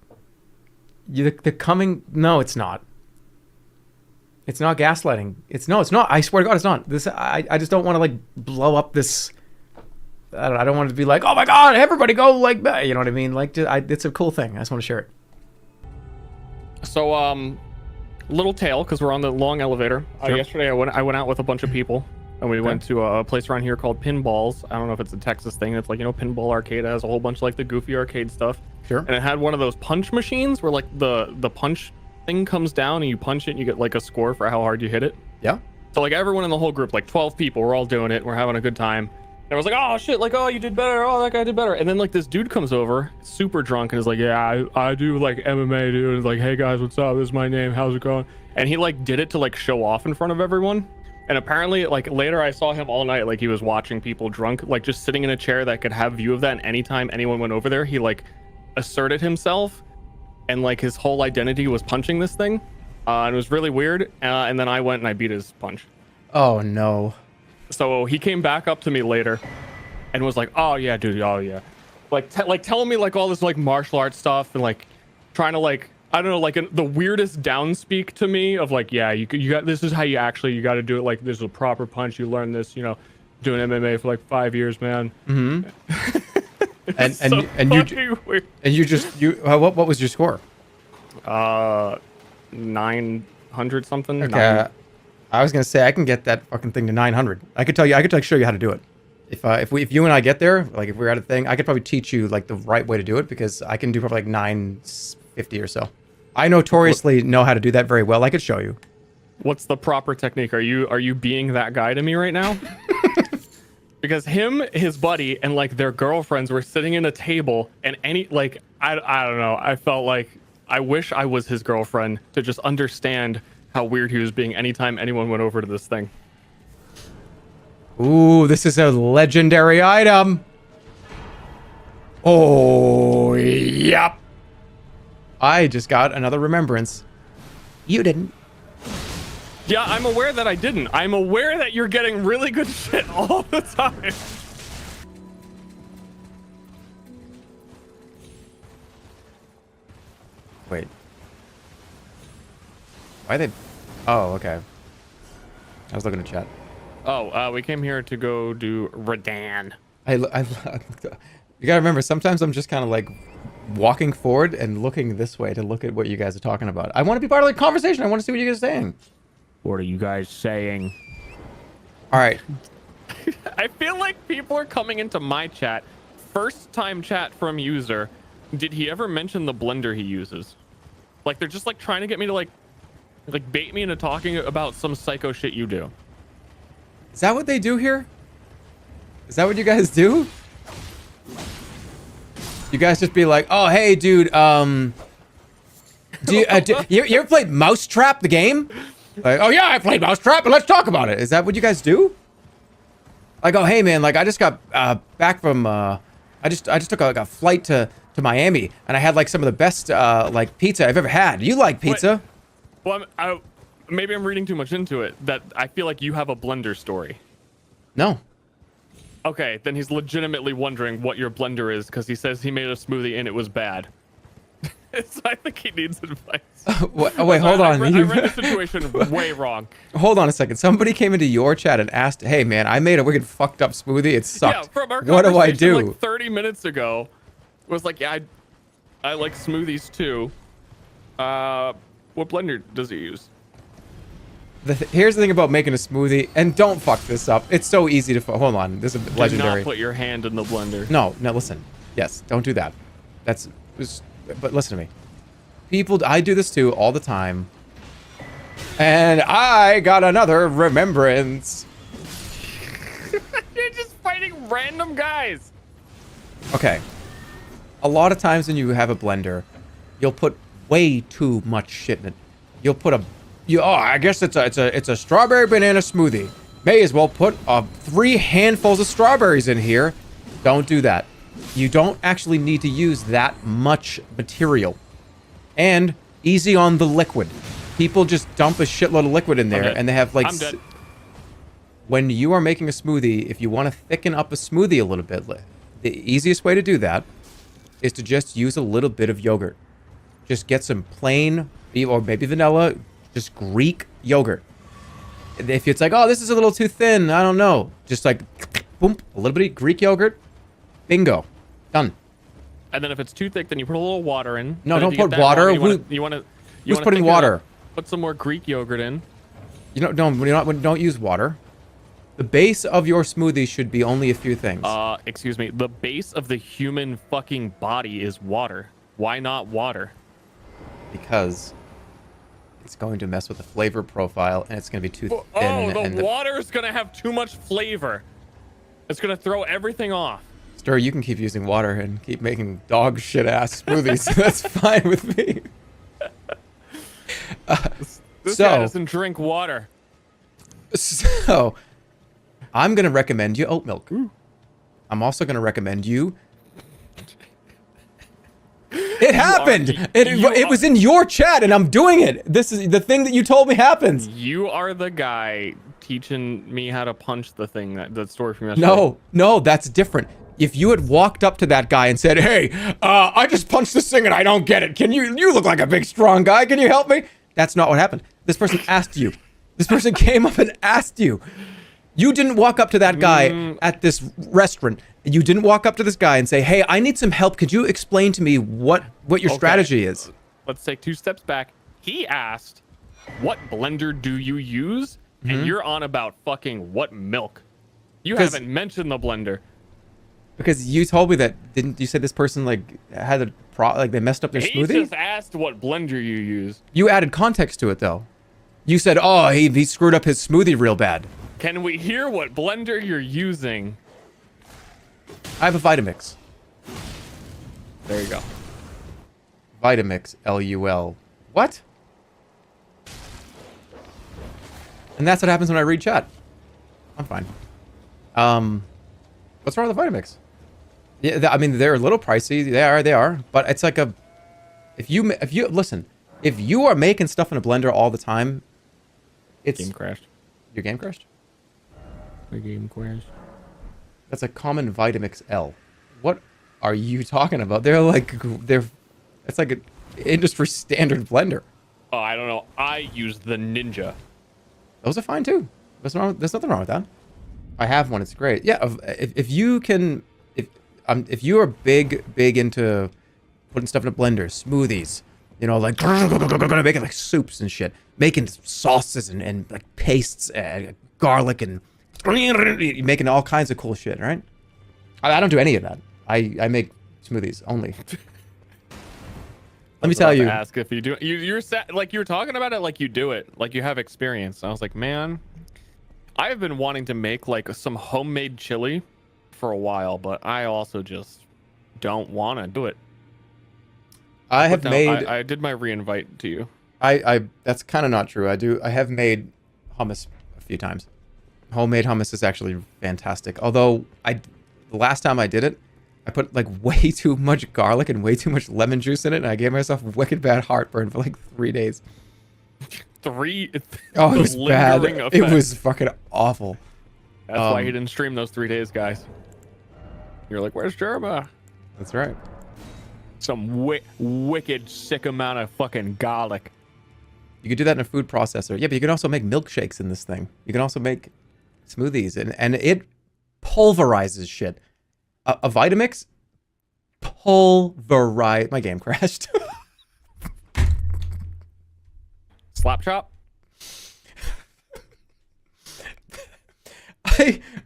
No, it's not. It's not gaslighting. It's not. I swear to God, it's not. I just don't want to like blow up this. I don't want it to be like, oh my God, everybody go like that. You know what I mean? Like, it's a cool thing. I just want to share it. So, little tale, because we're on the long elevator. Sure. Yesterday, I went out with a bunch of people, and we went to a place around here called Pinballs. I don't know if it's a Texas thing. It's like, Pinball Arcade. It has a whole bunch of like the goofy arcade stuff. Sure. And it had one of those punch machines where like the punch thing comes down and you punch it and you get like a score for how hard you hit it. Yeah. So like everyone in the whole group, like 12 people, we're all doing it. We're having a good time. And I was like, oh shit, like, oh, you did better. Oh, that guy did better. And then like this dude comes over, super drunk, and is like, yeah, I do like MMA, dude. And like, hey guys, what's up? This is my name. How's it going? And he like did it to like show off in front of everyone. And apparently, like later I saw him all night, like he was watching people drunk, like just sitting in a chair that could have view of that. And anytime anyone went over there, he like asserted himself, and like his whole identity was punching this thing. And it was really weird. And then I went and I beat his punch. Oh no. So he came back up to me later and was like, oh yeah, dude, oh yeah. Like telling me like all this like martial arts stuff and like trying to like, I don't know, like the weirdest downspeak to me of like, yeah, you got, this is how you got to do it. Like this is a proper punch. You learn this, you know, doing MMA for like 5 years, man. Mm-hmm. and so what was your score? 900 something. Okay. I was gonna say I can get that fucking thing to 900. I could like show you how to do it. If you and I get there, like if we're at a thing, I could probably teach you like the right way to do it because I can do probably like 950 or so. I notoriously know how to do that very well. I could show you. What's the proper technique? Are you being that guy to me right now? Because him, his buddy, and like their girlfriends were sitting in a table, and I don't know. I felt like I wish I was his girlfriend to just understand how weird he was being anytime anyone went over to this thing. Ooh, this is a legendary item. Oh, yep. I just got another remembrance. You didn't. Yeah, I'm aware that I didn't. I'm aware that you're getting really good shit all the time. Wait. Why they... Oh, okay. I was looking at chat. Oh, we came here to go do Radan. You gotta remember, sometimes I'm just kind of like walking forward and looking this way to look at what you guys are talking about. I want to be part of the conversation. I want to see what you guys are saying. What are you guys saying? All right. I feel like people are coming into my chat. First time chat from user. Did he ever mention the blender he uses? Like they're just like trying to get me to like bait me into talking about some psycho shit you do. Is that what they do here? Is that what you guys do? You guys just be like, oh, hey, dude, do you ever played Mousetrap, the game? Like, oh, yeah, I played Mousetrap, but let's talk about it. Is that what you guys do? Like, oh, hey, man, like, I just got back from, I just took a flight to Miami, and I had, like, some of the best, like, pizza I've ever had. You like pizza? Wait, well, maybe I'm reading too much into it, that I feel like you have a blender story. No. Okay, then he's legitimately wondering what your blender is, because he says he made a smoothie and it was bad. So I think he needs advice. Wait, hold on. I read the situation way wrong. Hold on a second. Somebody came into your chat and asked, hey, man, I made a wicked fucked up smoothie. It sucked. Yeah, from our what do I do? Like 30 minutes ago, it was like, yeah, I like smoothies too. What blender does he use? Here's the thing about making a smoothie, and don't fuck this up. It's so easy to hold on. This is legendary. Do not put your hand in the blender. No, listen. Yes, don't do that. But listen to me. I do this too all the time. And I got another remembrance. You're just fighting random guys. Okay. A lot of times when you have a blender, you'll put way too much shit in it. You'll put I guess it's a strawberry banana smoothie. May as well put 3 handfuls of strawberries in here. Don't do that. You don't actually need to use that much material. And easy on the liquid. People just dump a shitload of liquid in there and they have like... I'm dead. When you are making a smoothie, if you want to thicken up a smoothie a little bit, the easiest way to do that is to just use a little bit of yogurt. Just get some plain, or maybe vanilla, just Greek yogurt. If it's like, oh, this is a little too thin, I don't know. Just like, boom, a little bit of Greek yogurt. Bingo. Done. And then if it's too thick, then you put a little water in. No, don't put water. Who's putting water? Put some more Greek yogurt in. Don't use water. The base of your smoothie should be only a few things. Excuse me. The base of the human fucking body is water. Why not water? Because it's going to mess with the flavor profile, and it's going to be too thin. Oh, and the water's gonna have too much flavor. It's gonna throw everything off. Stir, you can keep using water and keep making dog shit ass smoothies. That's fine with me. This guy doesn't drink water. So, I'm going to recommend you oat milk. I'm also going to recommend you... It happened! It was in your chat, and I'm doing it! This is the thing that you told me happens! You are the guy teaching me how to punch the thing, that story from yesterday. No, that's different. If you had walked up to that guy and said, hey, I just punched this thing and I don't get it. Can you look like a big, strong guy. Can you help me? That's not what happened. This person asked you. This person came up and asked you. You didn't walk up to that guy at this restaurant. You didn't walk up to this guy and say, hey, I need some help. Could you explain to me what your strategy is? Let's take 2 steps back. He asked, what blender do you use? And you're on about fucking what milk. You haven't mentioned the blender. Because you told me that, didn't you say this person like had a they messed up their smoothie? He just asked what blender you use. You added context to it though. You said, oh, he screwed up his smoothie real bad. Can we hear what blender you're using? I have a Vitamix. There you go. Vitamix, LUL. What? And that's what happens when I read chat. I'm fine. What's wrong with the Vitamix? Yeah, I mean, they're a little pricey. They are. But it's like if you listen, if you are making stuff in a blender all the time, it's... Game crashed. Your game crashed? My game crashed. That's a common Vitamix L. What are you talking about? It's like an industry standard blender. Oh, I don't know. I use the Ninja. Those are fine too. There's nothing wrong with that. I have one. It's great. Yeah. If you can, if you are big into putting stuff in a blender, smoothies, you know, like making like soups and shit, making sauces and like pastes, garlic and making all kinds of cool shit. Right? I don't do any of that. I make smoothies only. Let me tell you. Ask if you do. You're like you were talking about it like you do it, like you have experience. I was like, man, I have been wanting to make like some homemade chili for a while, but I also just don't want to do it. I have made. I did my re-invite to you. That's kind of not true. I have made hummus a few times. Homemade hummus is actually fantastic. Although the last time I did it, I put like way too much garlic and way too much lemon juice in it, and I gave myself wicked bad heartburn for like 3 days. Oh, it was bad. It was fucking awful. That's why he didn't stream those 3 days, guys. You're like, where's Jerma? That's right. Some wicked sick amount of fucking garlic. You could do that in a food processor. Yeah, but you can also make milkshakes in this thing. You can also make smoothies, and it pulverizes shit. A Vitamix pulverize. My game crashed. Slap chop.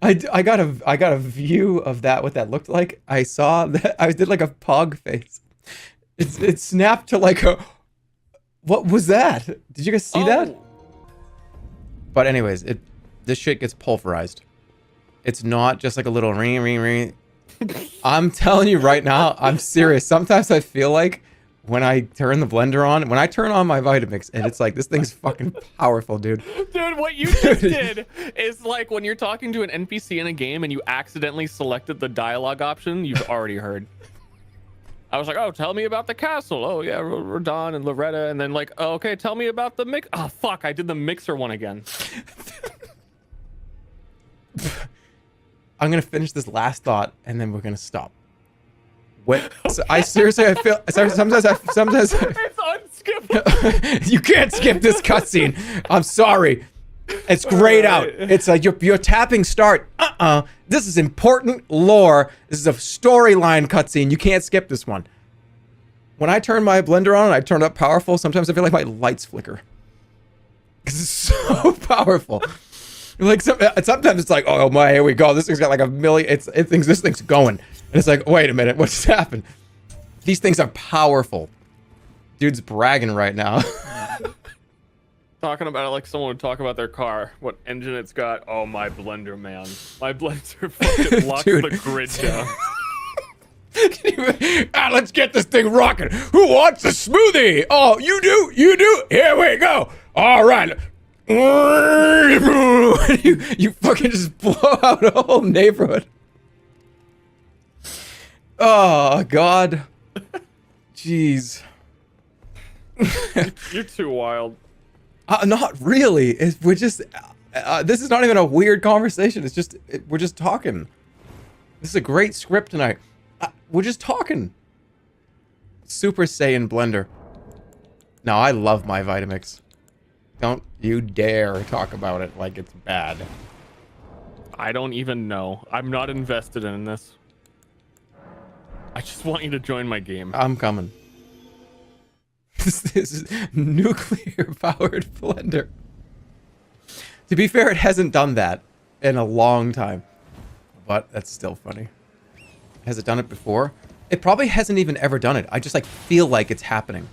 I got a view of that, what that looked like. I saw that I did like a pog face. It snapped to like a, what was that? Did you guys see that? But anyways, this shit gets pulverized. It's not just like a little ring ring ring. I'm telling you right now, I'm serious. Sometimes I feel like when I turn the blender on, when I turn on my Vitamix, and it's like, this thing's fucking powerful, dude. Dude, what you just did is like when you're talking to an NPC in a game and you accidentally selected the dialogue option you've already heard. I was like, oh, tell me about the castle. Oh, yeah, Rodon and Loretta. And then like, oh, okay, tell me about the mix. Oh, fuck, I did the mixer one again. I'm going to finish this last thought, and then we're going to stop. What? So I seriously, I feel sometimes it's unskippable. You can't skip this cutscene. I'm sorry. It's grayed out. It's like you're tapping start. This is important lore. This is a storyline cutscene. You can't skip this one. When I turn my blender on and I turn it up powerful, sometimes I feel like my lights flicker. Because it's so powerful. Like sometimes it's like, oh my, here we go. This thing's got like a million. It thinks this thing's going. And it's like, wait a minute, what just happened? These things are powerful. Dude's bragging right now. Talking about it like someone would talk about their car, what engine it's got. Oh, my blender, man. My blender fucking locks Dude. the grid down. Let's get this thing rocking. Who wants a smoothie? Oh, you do? You do? Here we go. All right. you fucking just blow out a whole neighborhood. Oh, God. Jeez. You're too wild. Not really. We're just... this is not even a weird conversation. It's just... we're just talking. This is a great script tonight. We're just talking. Super Saiyan Blender. No, I love my Vitamix. Don't you dare talk about it like it's bad. I don't even know. I'm not invested in this. I just want you to join my game. I'm coming. This is nuclear-powered blender. To be fair, it hasn't done that in a long time. But that's still funny. Has it done it before? It probably hasn't even ever done it. I just like feel like it's happening.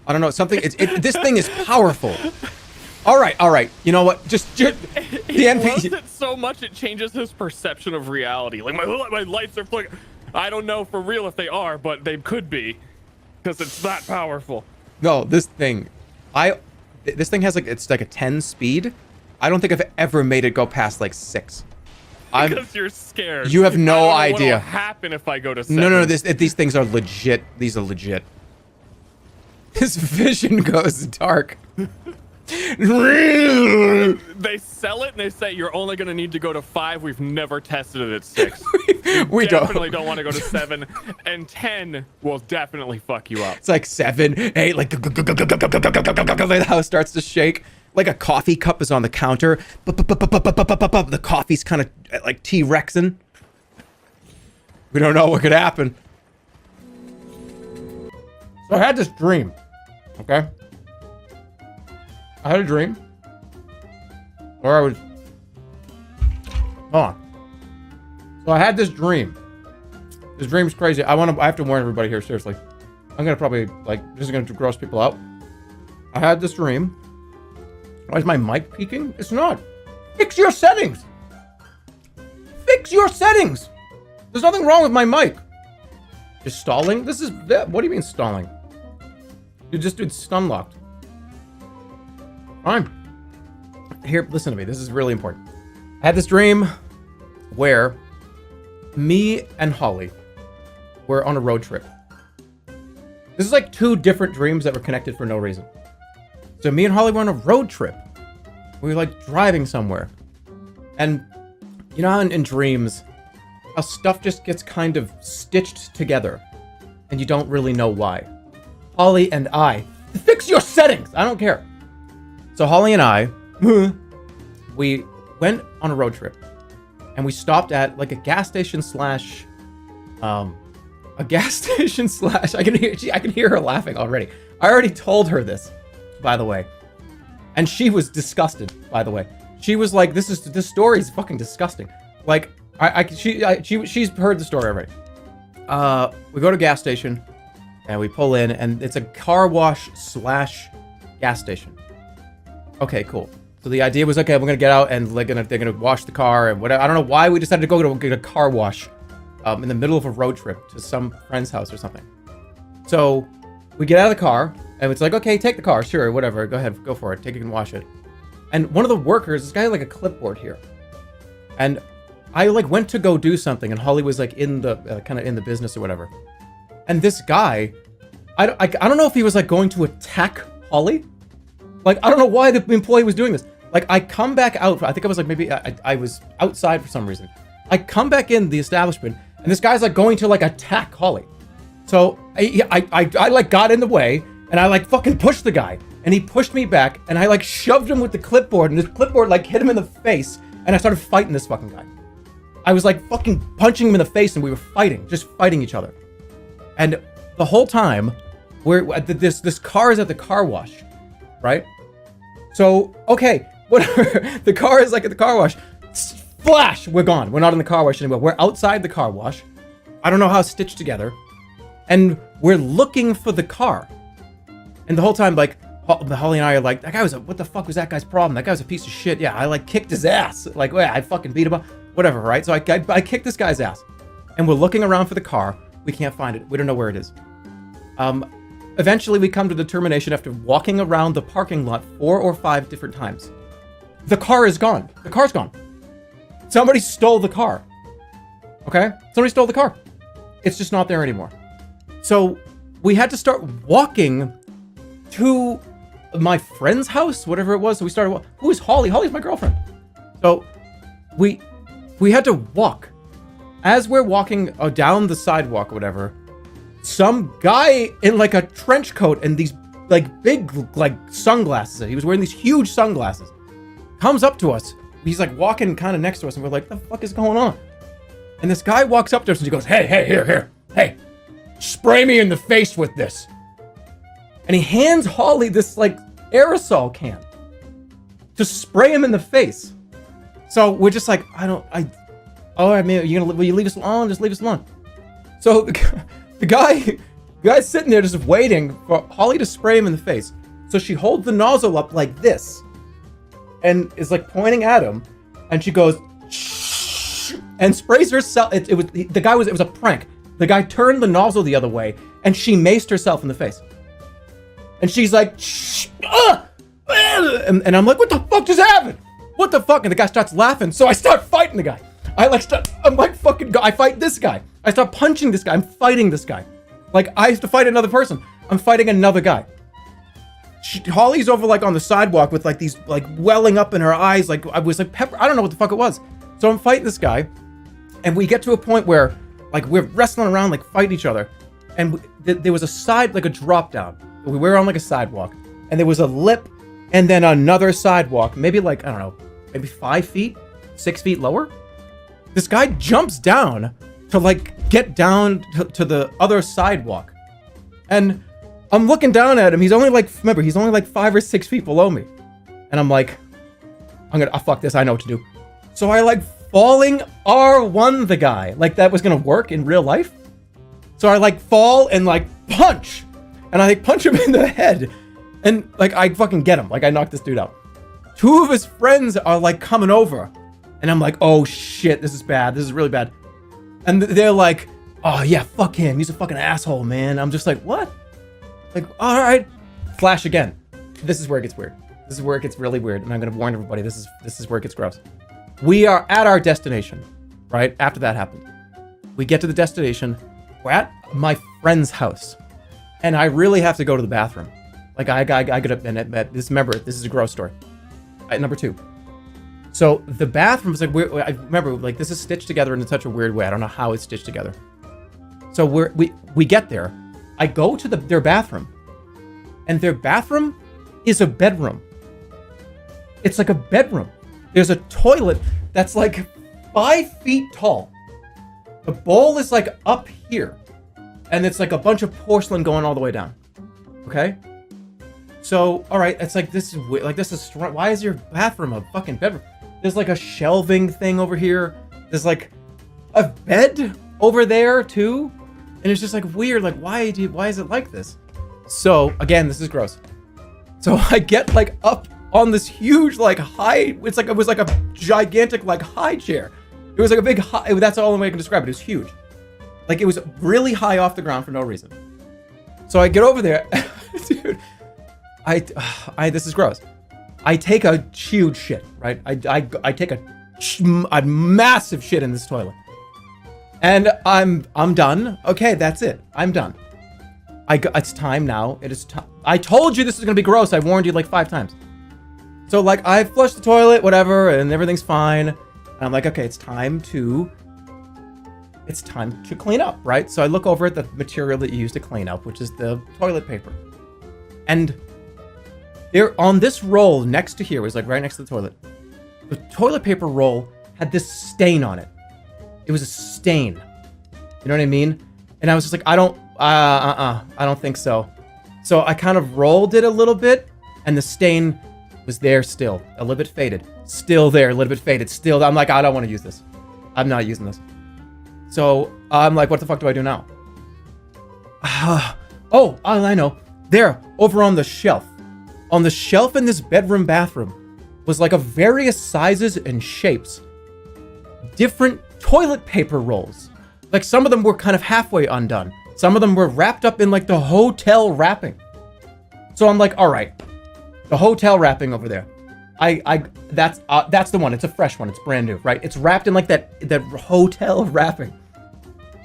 I don't know, something... this thing is powerful. All right. You know what? Just the NPC... loves it so much it changes his perception of reality. Like, my lights are flickering. I don't know for real if they are, but they could be. Because it's that powerful. No, this thing... This thing has like... It's like a 10 speed. I don't think I've ever made it go past like 6. Because you're scared. You have no I don't know idea. What'll happen if I go to 7? No. These things are legit. These are legit. His vision goes dark. They sell it and they say you're only going to need to go to 5. We've never tested it at 6. We definitely don't want to go to 7. And 10 will definitely fuck you up. It's like 7, 8, like the house starts to shake. Like a coffee cup is on the counter. The coffee's kind of like T-Rexing. We don't know what could happen. So I had this dream. Okay? I had a dream where I was... Hold on. So I had this dream. This dream's crazy. I have to warn everybody here, seriously. I'm gonna probably, like, this is gonna gross people out. I had this dream. Why is my mic peaking? It's not. Fix your settings. Fix your settings. There's nothing wrong with my mic. You're stalling? This is... What do you mean stalling? You just did stun locked. Fine. Here, listen to me. This is really important. I had this dream where me and Holly were on a road trip. This is like 2 different dreams that were connected for no reason. So me and Holly were on a road trip. We were like driving somewhere. And you know how in dreams, how stuff just gets kind of stitched together and you don't really know why. Holly and I, fix your settings. I don't care. So Holly and I, we went on a road trip and we stopped at like a gas station slash, I can hear her laughing already. I already told her this, by the way. And she was disgusted, by the way. She was like, this story is fucking disgusting. Like, she's heard the story already. We go to a gas station and we pull in and it's a car wash slash gas station. Okay, cool. So the idea was, okay, we're gonna get out and they're gonna wash the car and whatever. I don't know why we decided to go to get a car wash in the middle of a road trip to some friend's house or something. So we get out of the car and it's like, okay, take the car, sure, whatever, go ahead, go for it, take it and wash it. And one of the workers, this guy had like a clipboard here, and I like went to go do something, and Holly was like in the kind of in the business or whatever. And this guy, I don't know if he was like going to attack Holly. Like, I don't know why the employee was doing this. Like, I come back out, I think I was like, maybe I was outside for some reason. I come back in the establishment, and this guy's like going to like attack Holly. So I like got in the way, and I like fucking pushed the guy, and he pushed me back, and I like shoved him with the clipboard, and this clipboard like hit him in the face, and I started fighting this fucking guy. I was like fucking punching him in the face, and we were fighting, just fighting each other. And the whole time, this car is at the car wash, right? So, okay, whatever. The car is like at the car wash. Flash! We're gone. We're not in the car wash anymore. We're outside the car wash. I don't know how it's stitched together. And we're looking for the car. And the whole time, like, Holly and I are like, that guy was what the fuck was that guy's problem? That guy was a piece of shit. Yeah, I like kicked his ass. Like, I fucking beat him up. Whatever, right? So I kicked this guy's ass. And we're looking around for the car. We can't find it. We don't know where it is. Eventually we come to the determination after walking around the parking lot 4 or 5 different times. The car is gone. The car's gone. Somebody stole the car. Okay? Somebody stole the car. It's just not there anymore. So we had to start walking to my friend's house, whatever it was. So we started. Who is Holly? Holly's my girlfriend. So we had to walk. As we're walking down the sidewalk or whatever, some guy in like a trench coat and these like big like sunglasses. He was wearing these huge sunglasses. Comes up to us. He's like walking kind of next to us, and we're like, "The fuck is going on?" And this guy walks up to us and he goes, "Hey, here, hey, spray me in the face with this." And he hands Holly this like aerosol can to spray him in the face. So we're just like, oh, I mean, will you leave us alone? Just leave us alone. So the guy's sitting there just waiting for Holly to spray him in the face. So she holds the nozzle up like this and is like pointing at him, and she goes shh, and sprays herself. It was a prank. The guy turned the nozzle the other way and she maced herself in the face. And she's like, shh, and I'm like, what the fuck just happened? What the fuck? And the guy starts laughing. So I start fighting the guy. I fight this guy. I start punching this guy. I'm fighting this guy. Like, I have to fight another person. I'm fighting another guy. Holly's over like on the sidewalk with like these like welling up in her eyes. Like I was like pepper. I don't know what the fuck it was. So I'm fighting this guy. And we get to a point where like we're wrestling around, like fighting each other. And there was a side, like a drop down. We were on like a sidewalk. And there was a lip and then another sidewalk. Maybe like, I don't know, maybe 5 feet, 6 feet lower. This guy jumps down to like get down to the other sidewalk. And I'm looking down at him. He's only like 5 or 6 feet below me. And I'm like, fuck this. I know what to do. So I like falling R1 the guy. Like that was going to work in real life. So I like fall and like punch. And I like punch him in the head. And like I fucking get him. Like I knocked this dude out. 2 of his friends are like coming over. And I'm like, oh shit, this is bad. This is really bad. And they're like, oh yeah, fuck him. He's a fucking asshole, man. I'm just like, what? Like, all right. Flash again. This is where it gets weird. This is where it gets really weird. And I'm going to warn everybody, this is where it gets gross. We are at our destination, right? After that happened. We get to the destination. We're at my friend's house. And I really have to go to the bathroom. Like, I get up and remember, this is a gross story. Number 2. So the bathroom is like, I remember, like, this is stitched together in such a weird way. I don't know how it's stitched together. So we get there. I go to their bathroom, and their bathroom is a bedroom. It's like a bedroom. There's a toilet that's like 5 feet tall. The bowl is like up here, and it's like a bunch of porcelain going all the way down. Okay? So, all right, it's like, this is weird. Like, this is, why is your bathroom a fucking bedroom? There's like a shelving thing over here. There's like a bed over there too. And it's just like weird. Like, why is it like this? So again, this is gross. So I get like up on this huge, like high, it was like a gigantic, like high chair. It was like a big high, that's all the way I can describe it. It was huge. Like it was really high off the ground for no reason. So I get over there, dude, this is gross. I take a huge shit, right? I take a massive shit in this toilet. And I'm done. Okay, that's it. I'm done. It's time now. It is time. I told you this is gonna be gross. I warned you like 5 times. So like I flushed the toilet, whatever, and everything's fine. And I'm like, okay, it's time to clean up, right? So I look over at the material that you use to clean up, which is the toilet paper. And there on this roll next to here, it was like right next to the toilet. The toilet paper roll had this stain on it. It was a stain. You know what I mean? And I was just like, I don't think so. So I kind of rolled it a little bit, and the stain was there still. A little bit faded. Still there, a little bit faded. Still, I'm like, I don't want to use this. I'm not using this. So I'm like, what the fuck do I do now? Oh, I know. There, over on the shelf. on the shelf in this bedroom bathroom was like of various sizes and shapes, different toilet paper rolls. Like some of them were kind of halfway undone. Some of them were wrapped up in like the hotel wrapping. So I'm like, all right, the hotel wrapping over there. That's the one. It's a fresh one. It's brand new, right? It's wrapped in like that hotel wrapping.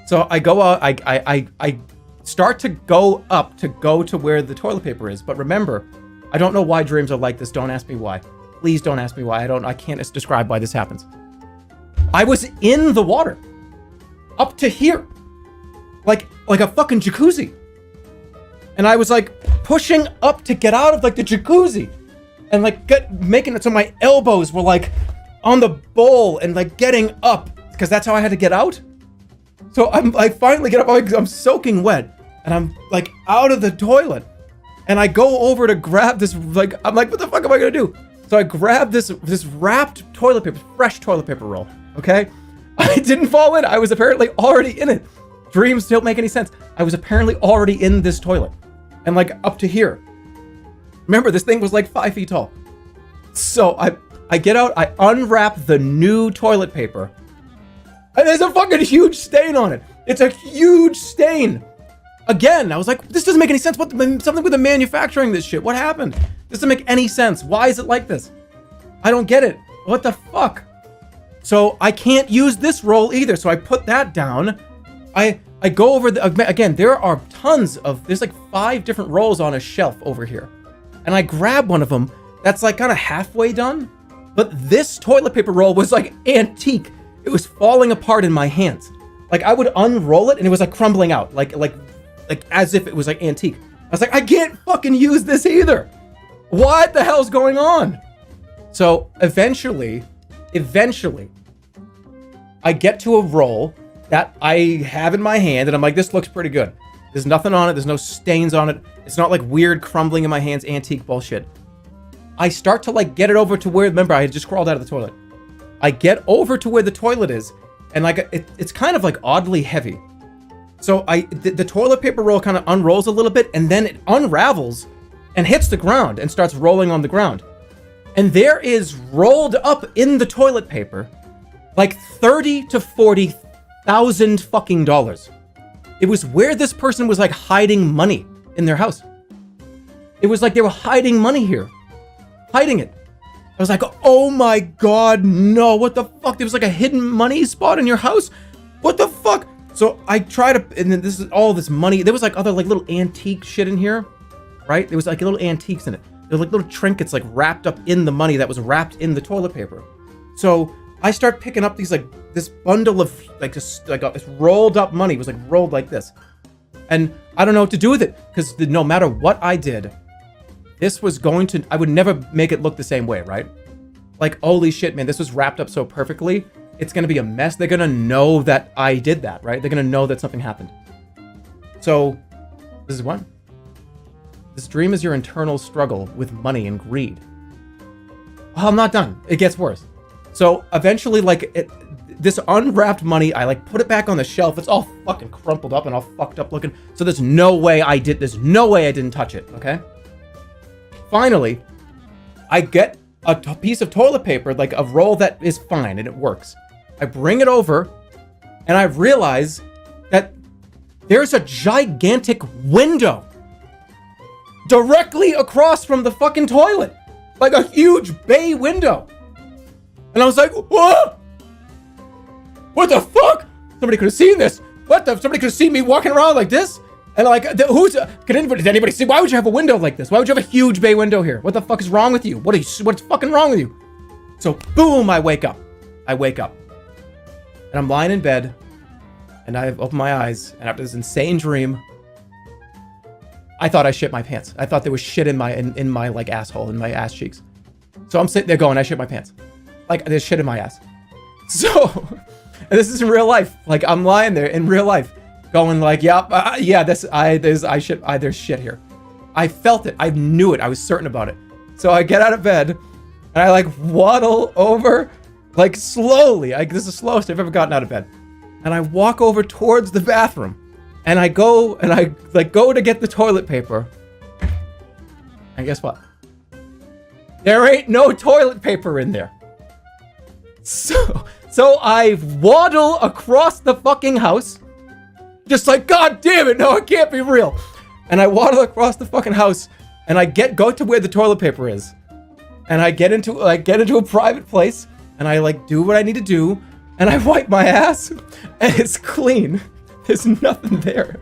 So I go out, I start to go up to go to where the toilet paper is. But remember, I don't know why dreams are like this. Don't ask me why. Please don't ask me why. I can't describe why this happens. I was in the water up to here, like a fucking jacuzzi. And I was like pushing up to get out of like the jacuzzi and like making it so my elbows were like on the bowl and like getting up because that's how I had to get out. So I finally get up, I'm soaking wet and I'm like out of the toilet and I go over to grab this, like, I'm like, what the fuck am I gonna do? So I grab this wrapped toilet paper, fresh toilet paper roll, okay? I didn't fall in, I was apparently already in it. Dreams don't make any sense. I was apparently already in this toilet and like up to here. Remember, this thing was like 5 feet tall. So I get out, I unwrap the new toilet paper, and there's a fucking huge stain on it. It's a huge stain. Again, I was like, this doesn't make any sense. Something with the manufacturing this shit. What happened? This doesn't make any sense. Why is it like this? I don't get it. What the fuck? So I can't use this roll either. So I put that down. I go over again, there are there's like 5 different rolls on a shelf over here. And I grab one of them that's like kind of halfway done. But this toilet paper roll was like antique. It was falling apart in my hands. Like I would unroll it and it was like crumbling out. Like as if it was like antique. I was like, I can't fucking use this either. What the hell's going on? So eventually, I get to a roll that I have in my hand and I'm like, this looks pretty good. There's nothing on it. There's no stains on it. It's not like weird crumbling in my hands, antique bullshit. I start to like get it over to where, remember, I had just crawled out of the toilet. I get over to where the toilet is and like it's kind of like oddly heavy. So the toilet paper roll kind of unrolls a little bit and then it unravels and hits the ground and starts rolling on the ground. And there is rolled up in the toilet paper like 30 to 40,000 fucking dollars. It was where this person was like hiding money in their house. It was like they were hiding money here. Hiding it. I was like, oh my god, no, what the fuck? There was like a hidden money spot in your house? What the fuck? So I try to, and then this is all this money. There was like other like little antique shit in here, right? There was like little antiques in it. There were like little trinkets like wrapped up in the money that was wrapped in the toilet paper. So I start picking up these like, this bundle of like this rolled up money. It was like rolled like this. And I don't know what to do with it because no matter what I did, this was going to, I would never make it look the same way, right? Like, holy shit, man, this was wrapped up so perfectly. It's going to be a mess. They're going to know that I did that, right? They're going to know that something happened. So, this is one. This dream is your internal struggle with money and greed. Well, I'm not done. It gets worse. So, eventually, like, this unwrapped money, I, like, put it back on the shelf. It's all fucking crumpled up and all fucked up looking. So, there's no way I didn't touch it, okay? Finally, I get a piece of toilet paper, like a roll that is fine and it works. I bring it over and I realize that there's a gigantic window directly across from the fucking toilet. Like a huge bay window. And I was like, what? What the fuck? Somebody could have seen this. Somebody could have seen me walking around like this? And like, did anybody see? Why would you have a window like this? Why would you have a huge bay window here? What the fuck is wrong with you? What's fucking wrong with you? So boom, I wake up. And I'm lying in bed and I open my eyes and after this insane dream, I thought I shit my pants. I thought there was shit in my like asshole, in my ass cheeks. So I'm sitting there going, I shit my pants. Like there's shit in my ass. So, and this is in real life. Like I'm lying there in real life. Going like, there's shit here. I felt it. I knew it. I was certain about it. So I get out of bed and I like waddle over, like slowly. This is the slowest I've ever gotten out of bed. And I walk over towards the bathroom and I go to get the toilet paper. And guess what? There ain't no toilet paper in there. So I waddle across the fucking house, just like, God damn it, no, it can't be real. And I waddle across the fucking house, and I go to where the toilet paper is, and I get into a private place, and I like do what I need to do, and I wipe my ass, and it's clean. There's nothing there.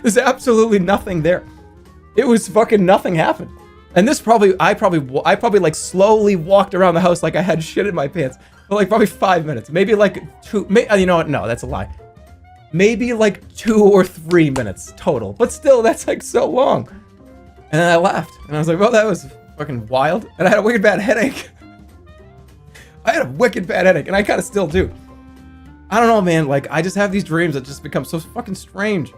There's absolutely nothing there. It was fucking nothing happened. And this I probably like slowly walked around the house like I had shit in my pants for like probably 5 minutes, maybe like you know what? No, that's a lie. Maybe like 2 or 3 minutes total, but still, that's like so long. And then I laughed, and I was like, well, that was fucking wild. And I had a wicked bad headache. And I kind of still do. I don't know, man. Like, I just have these dreams that just become so fucking strange.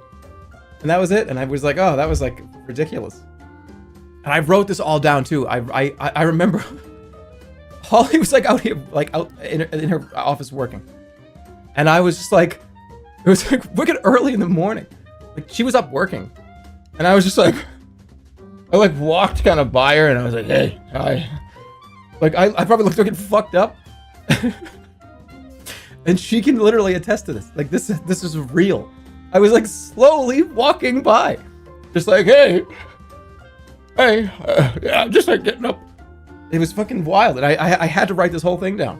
And that was it. And I was like, oh, that was like ridiculous. And I wrote this all down too. I remember Holly was like out here, like out in her office working. And I was just like, it was like wicked early in the morning. Like, she was up working. And I was just like, I like walked kind of by her, and I was like, hey, hi. Like, I probably looked fucking fucked up. And she can literally attest to this. Like, this is real. I was like slowly walking by, just like, hey, yeah, I'm just like getting up. It was fucking wild, and I had to write this whole thing down.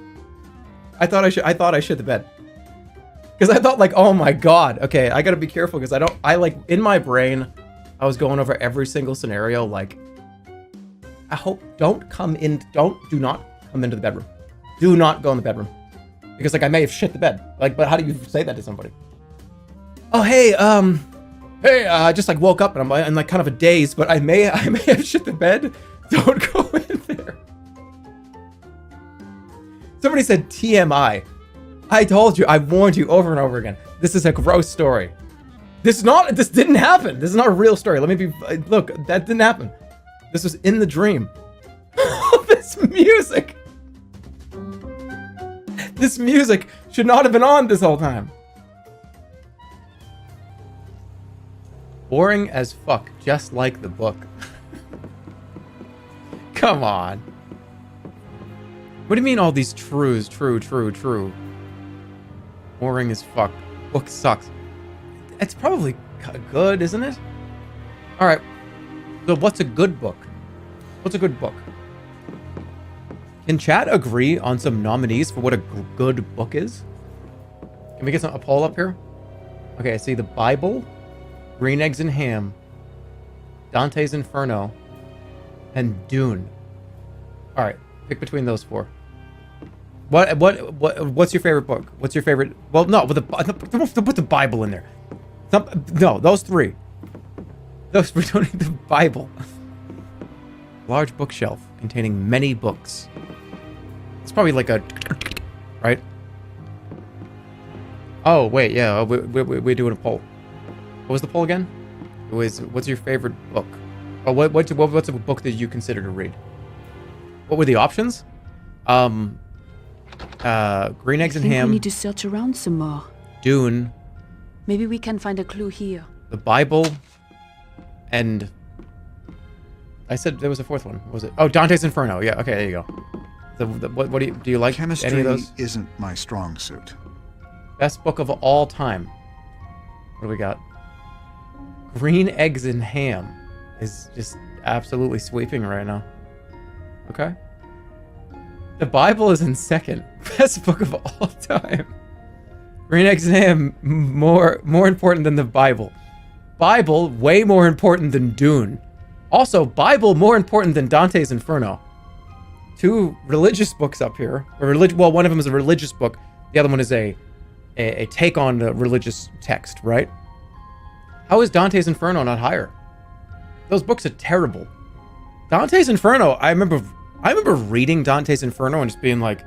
I thought I shit the bed, because I thought like, oh my god, okay, I gotta be careful, because I like in my brain, I was going over every single scenario. Like, I hope do not come into the bedroom. Do not go in the bedroom, because like I may have shit the bed. Like, but how do you say that to somebody? Oh, hey, I just like woke up and I'm in like kind of a daze, but I may have shit the bed. Don't go in there. Somebody said TMI. I told you, I warned you over and over again. This is a gross story. This didn't happen. This is not a real story. Look, that didn't happen. This was in the dream. This music. This music should not have been on this whole time. Boring as fuck, just like the book. Come on. What do you mean all these trues? True. Boring as fuck. Book sucks. It's probably good, isn't it? Alright. So what's a good book? What's a good book? Can chat agree on some nominees for what a good book is? Can we get a poll up here? Okay, I see the Bible, Green Eggs and Ham, Dante's Inferno, and Dune. All right, pick between those four. What's your favorite book? What's your favorite? Well, no, don't put the Bible in there. No, those three. Those we don't need the Bible. Large bookshelf containing many books. It's probably like a, right? Oh wait, yeah, we're doing a poll. What was the poll again? It was, what's your favorite book? Oh, what's a book that you consider to read? What were the options? Green Eggs and Ham. We need to search around some more. Dune. Maybe we can find a clue here. The Bible. And I said there was a fourth one. What was it? Oh, Dante's Inferno. Yeah. Okay, there you go. What do you like? Chemistry any of those? Isn't my strong suit. Best book of all time. What do we got? Green Eggs and Ham is just absolutely sweeping right now. Okay. The Bible is in second. Best book of all time. Green Eggs and Ham more important than the Bible. Bible way more important than Dune. Also, Bible more important than Dante's Inferno. Two religious books up here. Well, one of them is a religious book. The other one is a take on the religious text, right? How is Dante's Inferno not higher? Those books are terrible. Dante's Inferno, I remember reading Dante's Inferno and just being like,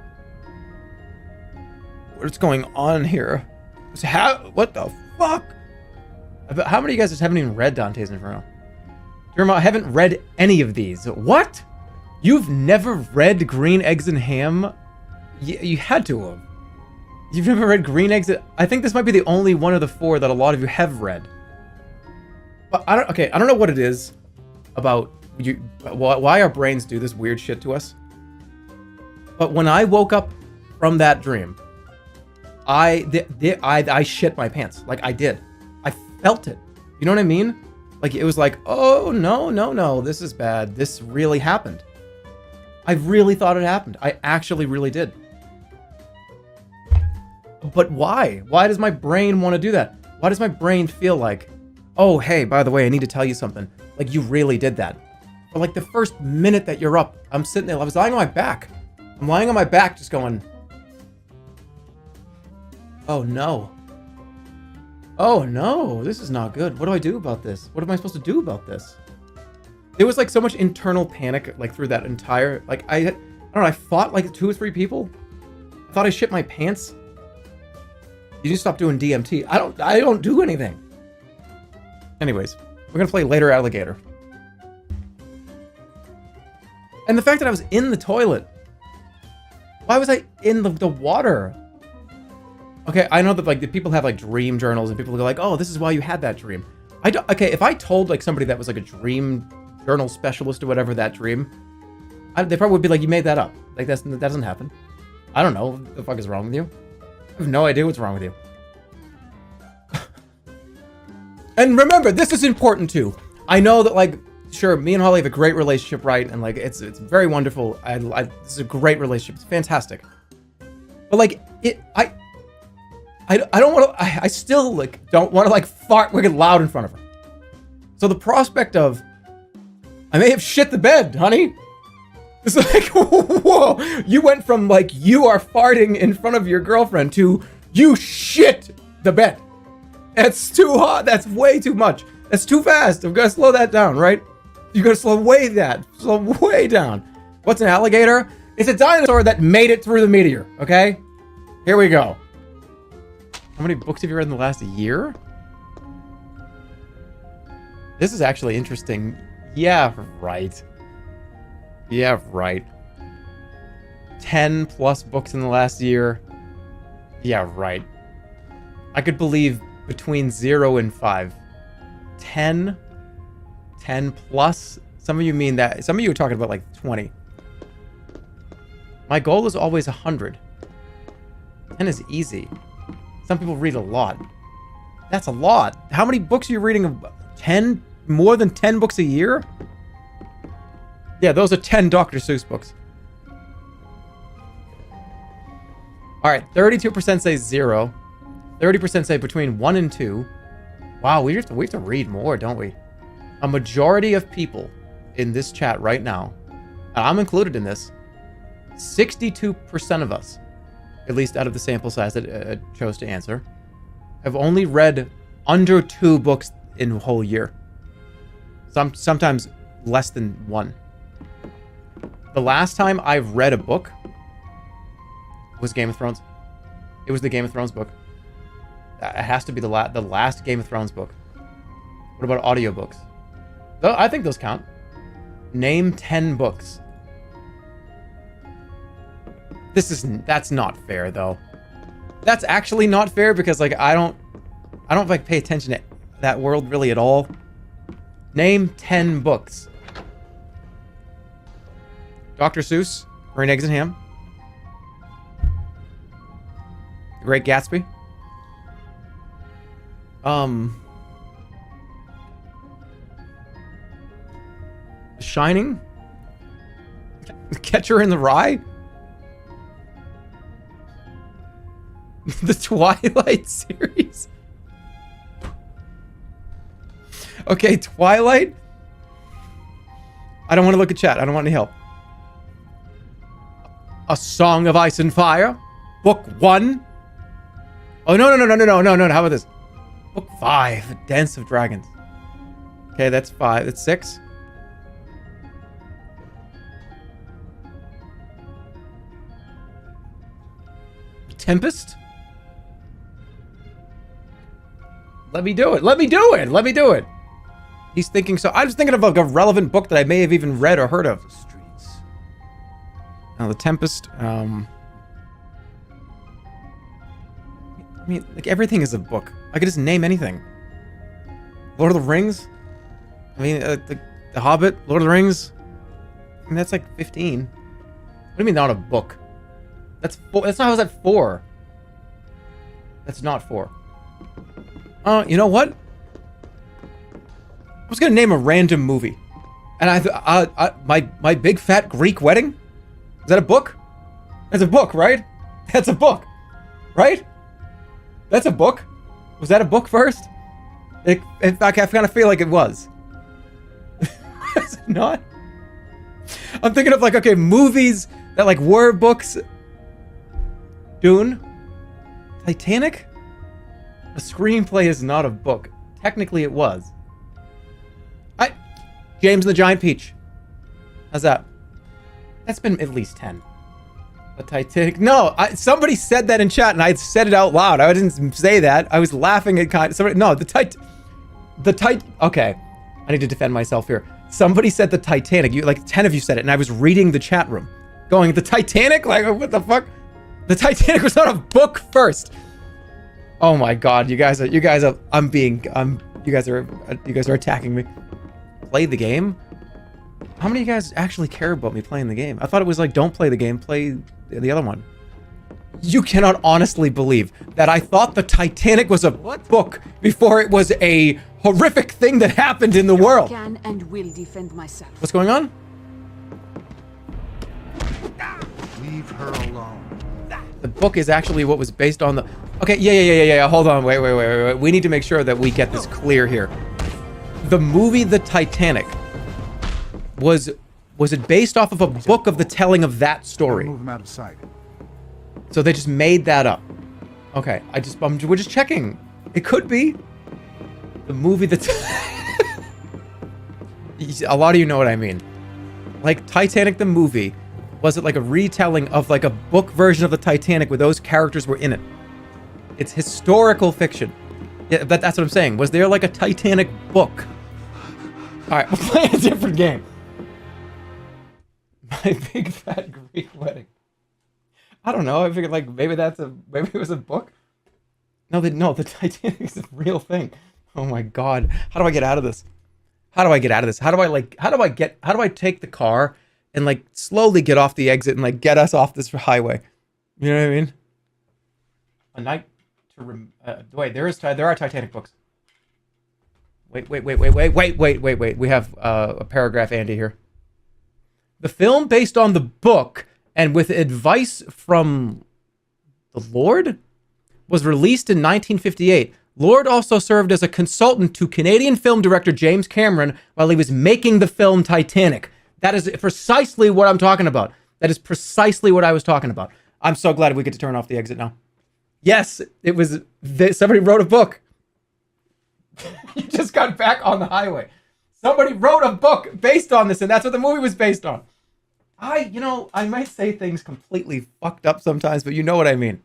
what's going on here? What the fuck? How many of you guys just haven't even read Dante's Inferno? Jerma, I haven't read any of these. What? You've never read Green Eggs and Ham? You had to have. You've never read Green Eggs? I think this might be the only one of the four that a lot of you have read. But I don't know what it is about why our brains do this weird shit to us. But when I woke up from that dream, I shit my pants. Like, I did. I felt it. You know what I mean? Like, it was like, oh, no, this is bad. This really happened. I really thought it happened. I actually really did. But why? Why does my brain want to do that? Why does my brain feel like, oh, hey, by the way, I need to tell you something. Like, you really did that. But like the first minute that you're up, I'm sitting there, I was lying on my back. I'm lying on my back just going, oh no. Oh no, this is not good. What do I do about this? What am I supposed to do about this? There was like so much internal panic like through that entire, like I don't know, I fought like 2 or 3 people. I thought I shit my pants. You need to stop doing DMT. I don't do anything. Anyways, we're gonna play Later Alligator. And the fact that I was in the toilet. Why was I in the water? Okay, I know that like the people have like dream journals and people go like, oh, this is why you had that dream. Okay, if I told like somebody that was like a dream journal specialist or whatever that dream, they probably would be like, you made that up. Like that doesn't happen. I don't know what the fuck is wrong with you. I have no idea what's wrong with you. And remember, this is important too. I know that like, sure, me and Holly have a great relationship, right? And like, it's very wonderful. This is a great relationship. It's fantastic. But like, I don't want to. I still like don't want to like fart wicked loud in front of her. So the prospect of, I may have shit the bed, honey. It's like, whoa! You went from like you are farting in front of your girlfriend to you shit the bed. That's too hot. That's way too much. That's too fast. I'm gonna slow that down, right? You gotta slow way down. What's an alligator? It's a dinosaur that made it through the meteor. Okay, here we go. How many books have you read in the last year? This is actually interesting. Yeah, right. 10 plus books in the last year. Yeah, right. I could believe between 0 and 5. 10 plus? Some of you mean that. Some of you are talking about like 20. My goal is always 100. 10 is easy. Some people read a lot. That's a lot. How many books are you reading? 10? More than 10 books a year? Yeah, those are 10 Dr. Seuss books. Alright, 32% say 0. 30% say between 1 and 2. Wow, we have to read more, don't we? A majority of people in this chat right now, and I'm included in this, 62% of us, at least out of the sample size that chose to answer, have only read under 2 books in a whole year. Sometimes less than 1. The last time I've read a book was Game of Thrones. It was the Game of Thrones book. It has to be the last Game of Thrones book. What about audiobooks? I think those count. Name 10 books. That's not fair though. That's actually not fair because like I don't like pay attention to that world really at all. Name 10 books. Dr. Seuss, Green Eggs and Ham. The Great Gatsby. The Shining. The Catcher in the Rye. The Twilight series. Okay, Twilight. I don't want to look at chat. I don't want any help. A Song of Ice and Fire. Book 1. Oh, no. How about this? Book 5. Dance of Dragons. Okay, that's 5. That's 6. Tempest. Let me do it. He's thinking so. I was thinking of a relevant book that I may have even read or heard of. Streets. Now, The Tempest. I mean, like, everything is a book. I could just name anything. Lord of the Rings? I mean, The Hobbit, Lord of the Rings. I mean, that's like 15. What do you mean not a book? That's 4. That's not how is that 4? That's not 4. You know what? I was gonna name a random movie, and my Big Fat Greek Wedding. Is that a book? That's a book, right? That's a book, right? That's a book. Was that a book first? In fact, I kind of feel like it was. Is it not? I'm thinking of like, okay, movies that like were books. Dune, Titanic. A screenplay is not a book. Technically, it was. James and the Giant Peach. How's that? That's been at least 10. The Titanic. No, somebody said that in chat, and I said it out loud. I didn't say that. I was laughing at somebody. No, Okay, I need to defend myself here. Somebody said the Titanic. Like 10 of you said it, and I was reading the chat room, going the Titanic. Like what the fuck? The Titanic was not a book first. Oh my god, you guys are. You guys are attacking me. Play the game? How many of you guys actually care about me playing the game? I thought it was like, don't play the game, play the other one. You cannot honestly believe that I thought the Titanic was a book before it was a horrific thing that happened in the world. I can and will defend myself. What's going on? Leave her alone. The book is actually what was based on the... Okay, yeah. Hold on, wait. We need to make sure that we get this clear here. The movie The Titanic, was it based off of a book of the telling of that story? Move him out of sight. So they just made that up. Okay, we're just checking. It could be. The movie a lot of you know what I mean. Like Titanic the movie, was it like a retelling of like a book version of the Titanic where those characters were in it? It's historical fiction. Yeah, that's what I'm saying. Was there like a Titanic book? Alright, we're playing a different game. My Big Fat Greek Wedding. I don't know. I figured like maybe it was a book. No, the Titanic is a real thing. Oh my god. How do I get out of this? How do I take the car and like slowly get off the exit and like get us off this highway? You know what I mean? A night to wait, there are Titanic books. Wait. We have a paragraph Andy here. The film based on the book and with advice from the Lord was released in 1958. Lord also served as a consultant to Canadian film director James Cameron while he was making the film Titanic. That is precisely what I'm talking about. That is precisely what I was talking about. I'm so glad we get to turn off the exit now. Yes, it was... somebody wrote a book. You just got back on the highway. Somebody wrote a book based on this, and that's what the movie was based on. I might say things completely fucked up sometimes, but you know what I mean.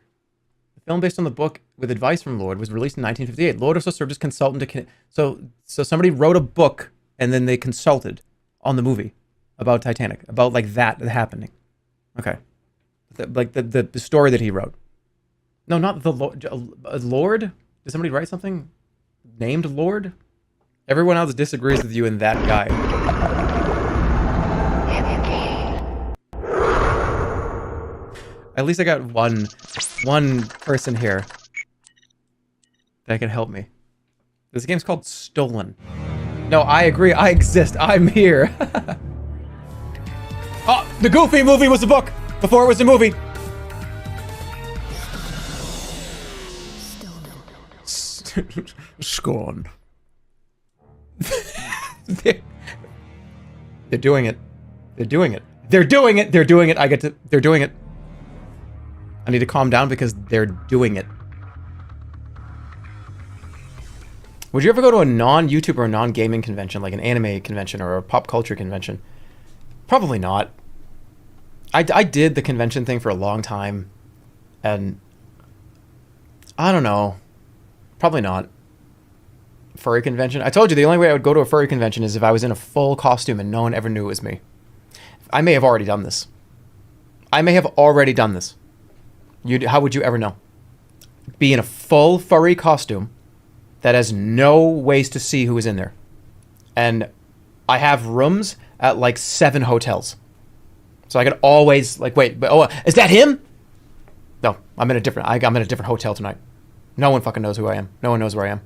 The film based on the book with advice from Lord was released in 1958. Lord also served as consultant to... So somebody wrote a book, and then they consulted on the movie about Titanic, about like that happening. Okay. The story that he wrote. No, not the Lord. Lord? Did somebody write something named Lord? Everyone else disagrees with you and that guy. At least I got one person here that can help me. This game's called Stolen. No, I agree. I exist. I'm here. Oh, the Goofy movie was a book before it was a movie. Scorn. They're doing it. They're doing it. They're doing it. They're doing it. They're doing it. I need to calm down because they're doing it. Would you ever go to a non-YouTube or non-gaming convention, like an anime convention or a pop culture convention? Probably not. I did the convention thing for a long time, and I don't know. Probably not. Furry convention? I told you the only way I would go to a furry convention is if I was in a full costume and no one ever knew it was me. I may have already done this. How would you ever know? Be in a full furry costume that has no ways to see who is in there. And I have rooms at like 7 hotels. So I could always like, wait, but oh, is that him? No, I'm in a different hotel tonight. No one fucking knows who I am. No one knows where I am.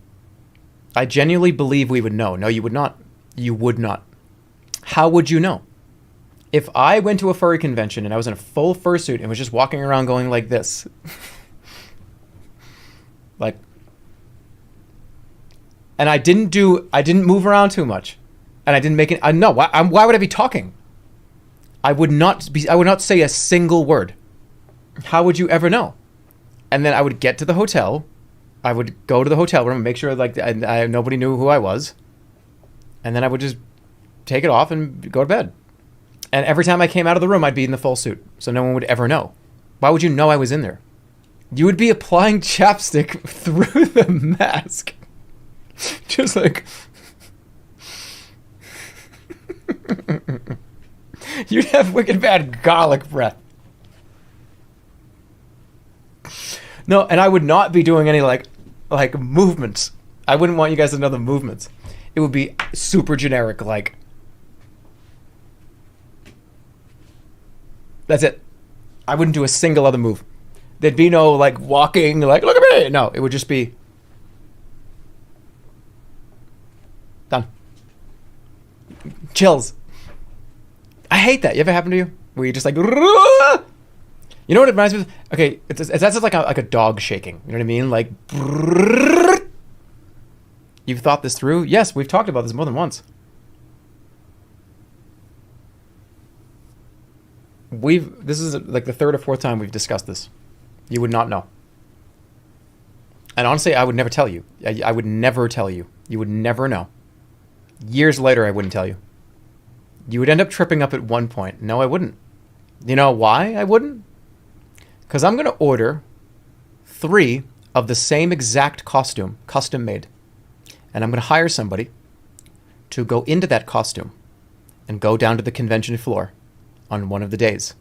I genuinely believe we would know. No, you would not. You would not. How would you know? If I went to a furry convention and I was in a full fursuit and was just walking around going like this, like, and I didn't move around too much, and I didn't make it. No, why would I be talking? I would not say a single word. How would you ever know? And then I would get to the hotel. I would go to the hotel room and make sure like nobody knew who I was. And then I would just take it off and go to bed. And every time I came out of the room, I'd be in the full suit. So no one would ever know. Why would you know I was in there? You would be applying chapstick through the mask. Just like... You'd have wicked bad garlic breath. No, and I would not be doing any like movements. I wouldn't want you guys to know the movements. It would be super generic, like. That's it. I wouldn't do a single other move. There'd be no like walking, like look at me. No, it would just be done. Chills. I hate that. You ever happen to you? Where you just like, you know what it reminds me of? Okay, that's just like a dog shaking. You know what I mean? Like, you've thought this through? Yes, we've talked about this more than once. This is like the 3rd or 4th time we've discussed this. You would not know. And honestly, I would never tell you. I would never tell you. You would never know. Years later, I wouldn't tell you. You would end up tripping up at one point. No, I wouldn't. You know why I wouldn't? Because I'm going to order 3 of the same exact costume, custom made. And I'm going to hire somebody to go into that costume and go down to the convention floor on one of the days.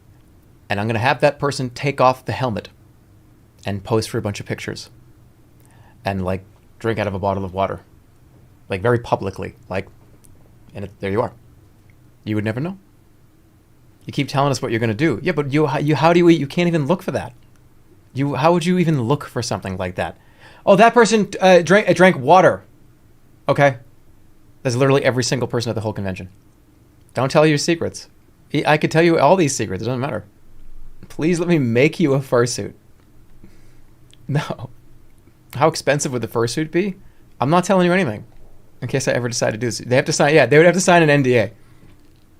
And I'm going to have that person take off the helmet and pose for a bunch of pictures. And like drink out of a bottle of water. Like very publicly. Like, and there you are. You would never know. You keep telling us what you're going to do. Yeah, but how do you eat? You can't even look for that. How would you even look for something like that? Oh, that person drank water. Okay. That's literally every single person at the whole convention. Don't tell your secrets. I could tell you all these secrets. It doesn't matter. Please let me make you a fursuit. No. How expensive would the fursuit be? I'm not telling you anything. In case I ever decide to do this. They have to sign. Yeah, they would have to sign an NDA.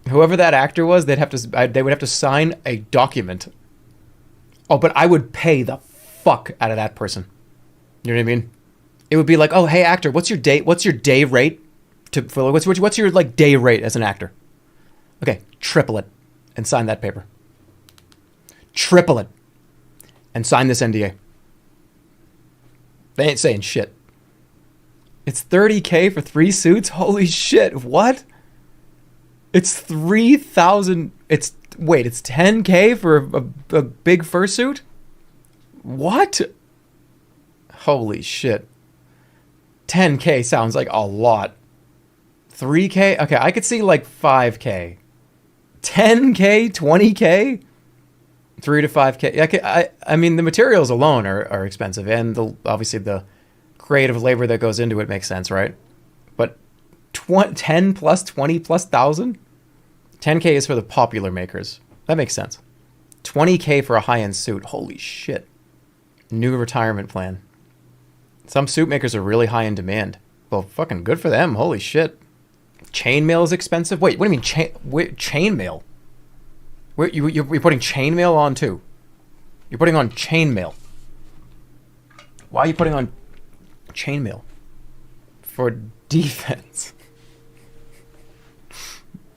Whoever that actor was, they would have to sign a document. Oh, but I would pay the fuck out of that person. You know what I mean? It would be like, oh, hey actor, what's your day rate? What's your like day rate as an actor? Okay, triple it and sign that paper. Triple it and sign this NDA. They ain't saying shit. It's $30K for 3 suits? Holy shit, what? It's 3,000. It's 10K for a big fursuit? What? Holy shit. 10K sounds like a lot. 3K? Okay, I could see like 5K. 10K? 20K? 3 to 5K. I mean, the materials alone are expensive, and obviously the creative labor that goes into it makes sense, right? But 10 plus 20 plus thousand? 10K is for the popular makers. That makes sense. 20K for a high-end suit. Holy shit. New retirement plan. Some suit makers are really high in demand. Well, fucking good for them. Holy shit. Chainmail is expensive? Wait, what do you mean chainmail? You're putting chainmail on too? You're putting on chainmail. Why are you putting on chainmail? For defense.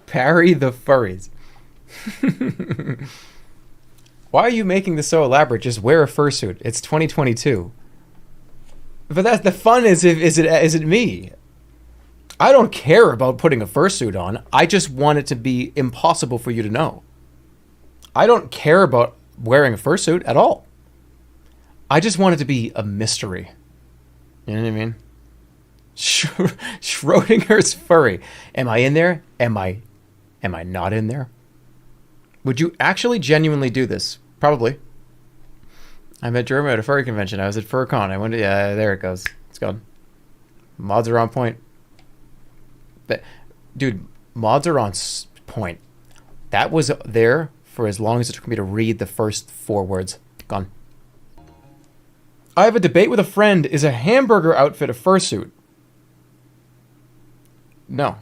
Parry the furries. Why are you making this so elaborate? Just wear a fursuit. It's 2022. But that's the fun. Is it me? I don't care about putting a fursuit on. I just want it to be impossible for you to know. I don't care about wearing a fursuit at all. I just want it to be a mystery. You know what I mean? Schrodinger's furry. Am I in there? Am I not in there? Would you actually genuinely do this? Probably. I met Jerma at a furry convention. I was at FurCon. I went to, yeah, there it goes. It's gone. Mods are on point. But, dude, mods are on point. That was there for as long as it took me to read the first 4 words. Gone. I have a debate with a friend. Is a hamburger outfit a fursuit? No.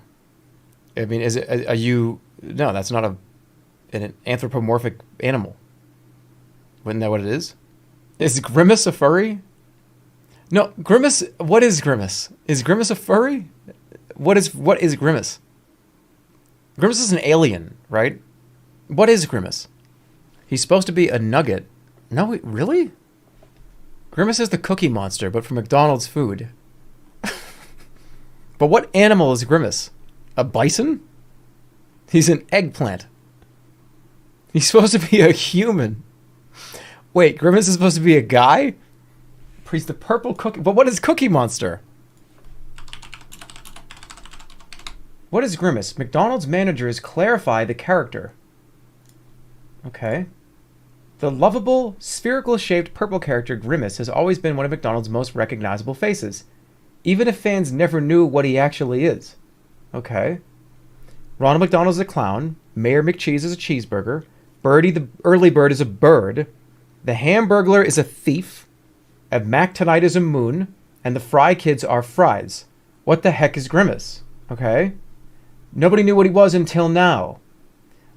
I mean, is it? Are you? No, that's not an anthropomorphic animal. Isn't that what it is? Is Grimace a furry? No, Grimace. What is Grimace? Is Grimace a furry? What is Grimace? Grimace is an alien, right? What is Grimace? He's supposed to be a nugget. No, really? Grimace is the Cookie Monster, but for McDonald's food. But what animal is Grimace? A bison? He's an eggplant. He's supposed to be a human. Wait, Grimace is supposed to be a guy? He's the purple cookie. But what is Cookie Monster? What is Grimace? McDonald's managers clarify the character. Okay. The lovable, spherical-shaped purple character Grimace has always been one of McDonald's most recognizable faces, even if fans never knew what he actually is. Okay. Ronald McDonald is a clown. Mayor McCheese is a cheeseburger. Birdie the early bird is a bird. The Hamburglar is a thief. And Mac Tonight is a moon. And the Fry Kids are fries. What the heck is Grimace? Okay. Nobody knew what he was until now.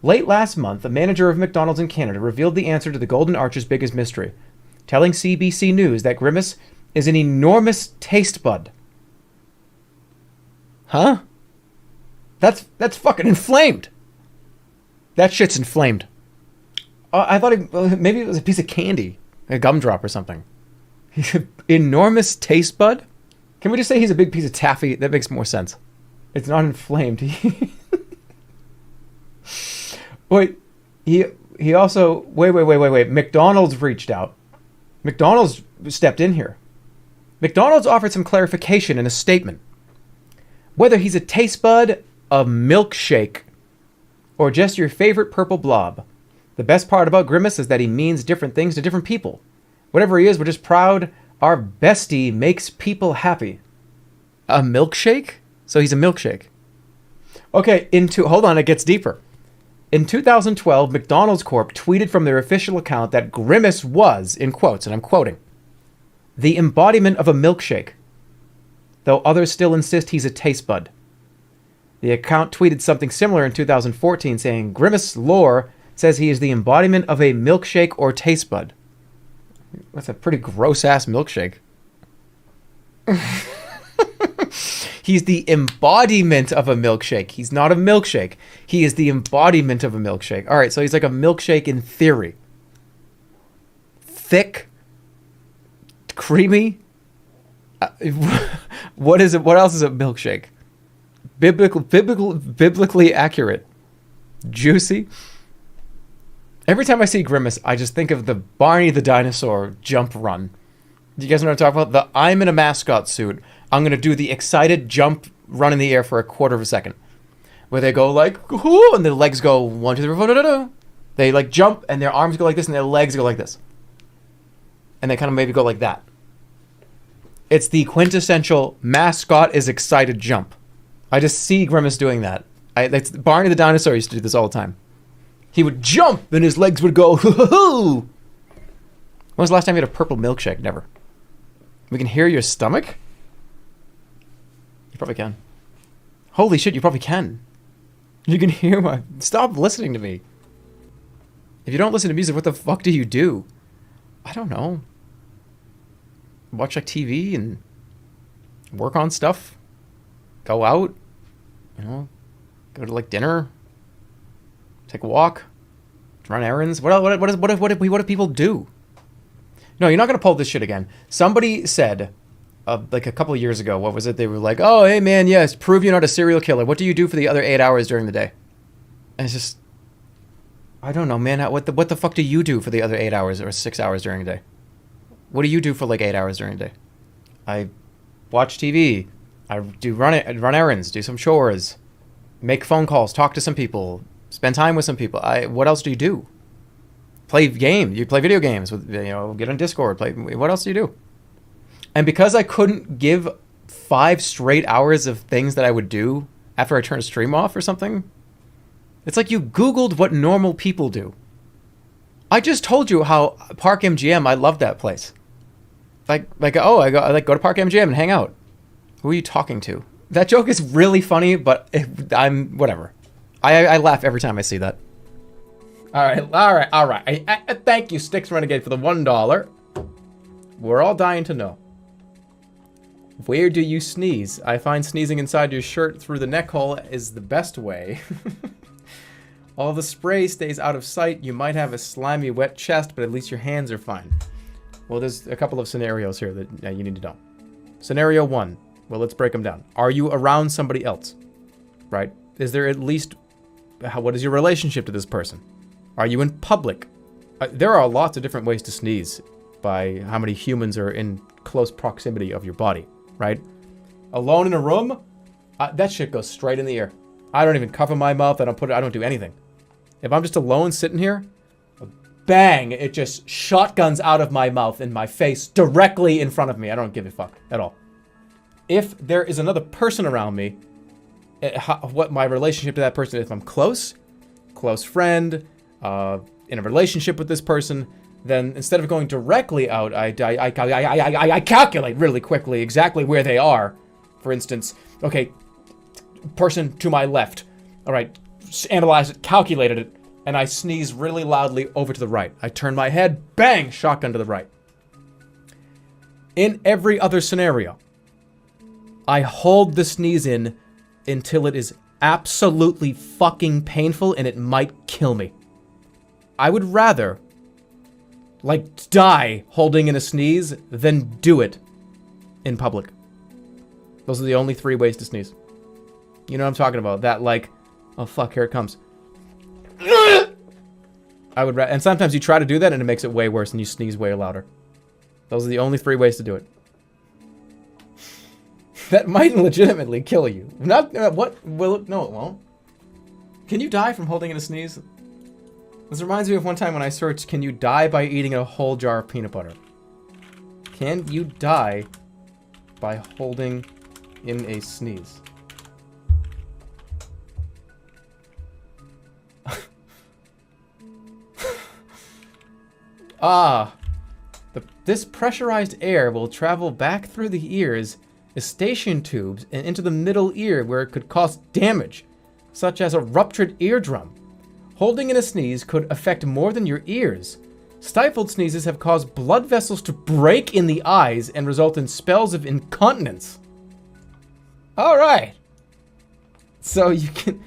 Late last month, a manager of McDonald's in Canada revealed the answer to the Golden Arch's biggest mystery, telling CBC News that Grimace is an enormous taste bud. Huh? That's fucking inflamed. That shit's inflamed. I thought maybe it was a piece of candy, a gumdrop or something. Enormous taste bud? Can we just say he's a big piece of taffy? That makes more sense. It's not inflamed. Wait, he also... Wait. McDonald's reached out. McDonald's stepped in here. McDonald's offered some clarification in a statement. Whether he's a taste bud, a milkshake, or just your favorite purple blob, the best part about Grimace is that he means different things to different people. Whatever he is, we're just proud our bestie makes people happy. A milkshake? So he's a milkshake. Okay, hold on, it gets deeper. In 2012, McDonald's Corp tweeted from their official account that Grimace was, in quotes, and I'm quoting, the embodiment of a milkshake, though others still insist he's a taste bud. The account tweeted something similar in 2014, saying Grimace lore says he is the embodiment of a milkshake or taste bud. That's a pretty gross-ass milkshake. He's the embodiment of a milkshake. He's not a milkshake. He is the embodiment of a milkshake. All right, so he's like a milkshake in theory. Thick, creamy. What is it? What else is a milkshake? Biblically accurate. Juicy. Every time I see Grimace, I just think of the Barney the Dinosaur jump run. Do you guys know what I'm talking about? The I'm in a mascot suit. I'm going to do the excited jump run in the air for a quarter of a second. Where they go like, whoo, and their legs go 1, 2, 3, 4, 4. They like jump and their arms go like this and their legs go like this. And they kind of maybe go like that. It's the quintessential mascot is excited jump. I just see Grimace doing that. Barney the Dinosaur used to do this all the time. He would jump and his legs would go, hoo-hoo-hoo. When was the last time you had a purple milkshake? Never. We can hear your stomach? You probably can. Holy shit, you probably can. You can hear my... Stop listening to me. If you don't listen to music, what the fuck do you do? I don't know. Watch like TV and work on stuff. Go out. You know, go to like dinner. Take a walk. Run errands. What do people do? No, you're not going to pull this shit again. Somebody said, like a couple of years ago, what was it? They were like, oh, hey, man, yes, prove you're not a serial killer. What do you do for the other 8 hours during the day? And it's just, I don't know, man. What the fuck do you do for the other 8 hours or 6 hours during the day? What do you do for like 8 hours during the day? I watch TV. I run errands, do some chores, make phone calls, talk to some people, spend time with some people. What else do you do? Play games. You play video games with, get on Discord. What else do you do? And because I couldn't give 5 straight hours of things that I would do after I turned a stream off or something, it's like you Googled what normal people do. I just told you how Park MGM, I love that place. I go to Park MGM and hang out. Who are you talking to? That joke is really funny, but I'm whatever. I laugh every time I see that. All right. Thank you, Styx Renegade, for the $1. We're all dying to know. Where do you sneeze? I find sneezing inside your shirt through the neck hole is the best way. All the spray stays out of sight. You might have a slimy, wet chest, but at least your hands are fine. Well, there's a couple of scenarios here that you need to know. Scenario 1. Well, let's break them down. Are you around somebody else? Right? Is there at least... what is your relationship to this person? Are you in public? There are lots of different ways to sneeze by how many humans are in close proximity of your body, right? Alone in a room? That shit goes straight in the ear. I don't even cover my mouth. I don't do anything. If I'm just alone sitting here, bang, it just shotguns out of my mouth in my face directly in front of me. I don't give a fuck at all. If there is another person around me, what my relationship to that person, if I'm close friend, in a relationship with this person, then instead of going directly out, I calculate really quickly exactly where they are. For instance, okay, person to my left. All right, analyze it, calculated it, and I sneeze really loudly over to the right. I turn my head, bang, shotgun to the right. In every other scenario, I hold the sneeze in until it is absolutely fucking painful and it might kill me. I would rather, die holding in a sneeze than do it in public. Those are the only 3 ways to sneeze. You know what I'm talking about? That, oh fuck, here it comes. And sometimes you try to do that and it makes it way worse and you sneeze way louder. Those are the only 3 ways to do it. That might legitimately kill you. Not, what? Will it? No, it won't. Can you die from holding in a sneeze? This reminds me of one time when I searched, can you die by eating a whole jar of peanut butter? Can you die by holding in a sneeze? This pressurized air will travel back through the ears, eustachian tubes, and into the middle ear where it could cause damage, such as a ruptured eardrum. Holding in a sneeze could affect more than your ears. Stifled sneezes have caused blood vessels to break in the eyes and result in spells of incontinence. All right. So you can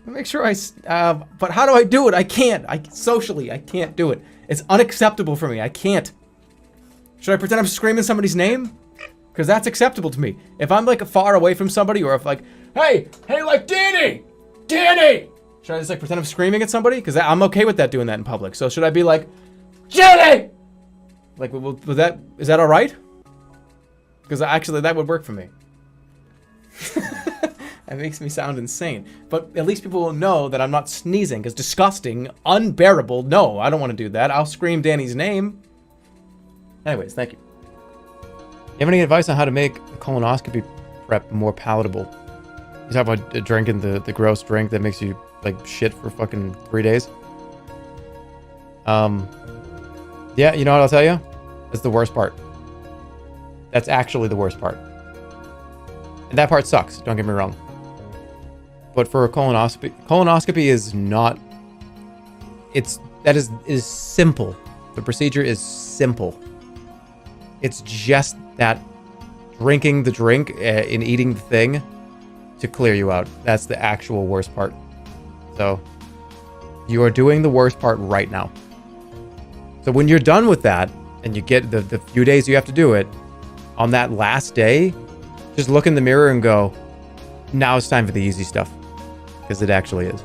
make sure but how do I do it? I can't. Socially, I can't do it. It's unacceptable for me. I can't. Should I pretend I'm screaming somebody's name? Because that's acceptable to me. If I'm far away from somebody, or if hey, Danny! Danny! Should I just pretend I'm screaming at somebody? Because I'm okay with that, doing that in public. So should I be Jenny! Is that all right? Because actually that would work for me. That makes me sound insane. But at least people will know that I'm not sneezing, because disgusting, unbearable, no, I don't want to do that. I'll scream Danny's name. Anyways, thank you. You have any advice on how to make colonoscopy prep more palatable? You talk about drinking the gross drink that makes you shit for fucking 3 days. Yeah, you know what I'll tell you? That's the worst part. That's actually the worst part. And that part sucks, don't get me wrong. But for a colonoscopy is not... That is simple. The procedure is simple. It's just that drinking the drink and eating the thing to clear you out. That's the actual worst part. So, you are doing the worst part right now. So when you're done with that, and you get the few days you have to do it, on that last day, just look in the mirror and go, now it's time for the easy stuff. Because it actually is.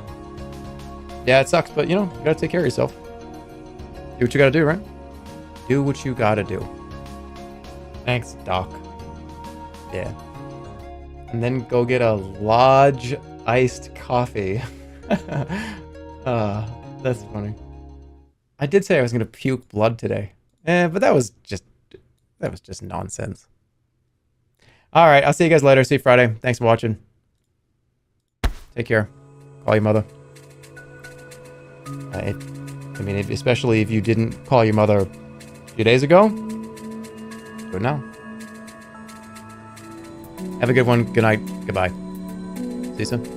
Yeah, it sucks, but you gotta take care of yourself. Do what you gotta do, right? Do what you gotta do. Thanks, Doc. Yeah. and then go get a large iced coffee. That's funny. I did say I was gonna puke blood today, but that was just nonsense. All right, I'll see you guys later. See you Friday. Thanks for watching. Take care. Call your mother. I mean, especially if you didn't call your mother a few days ago. Do it now. Have a good one. Good night. Goodbye. See you soon.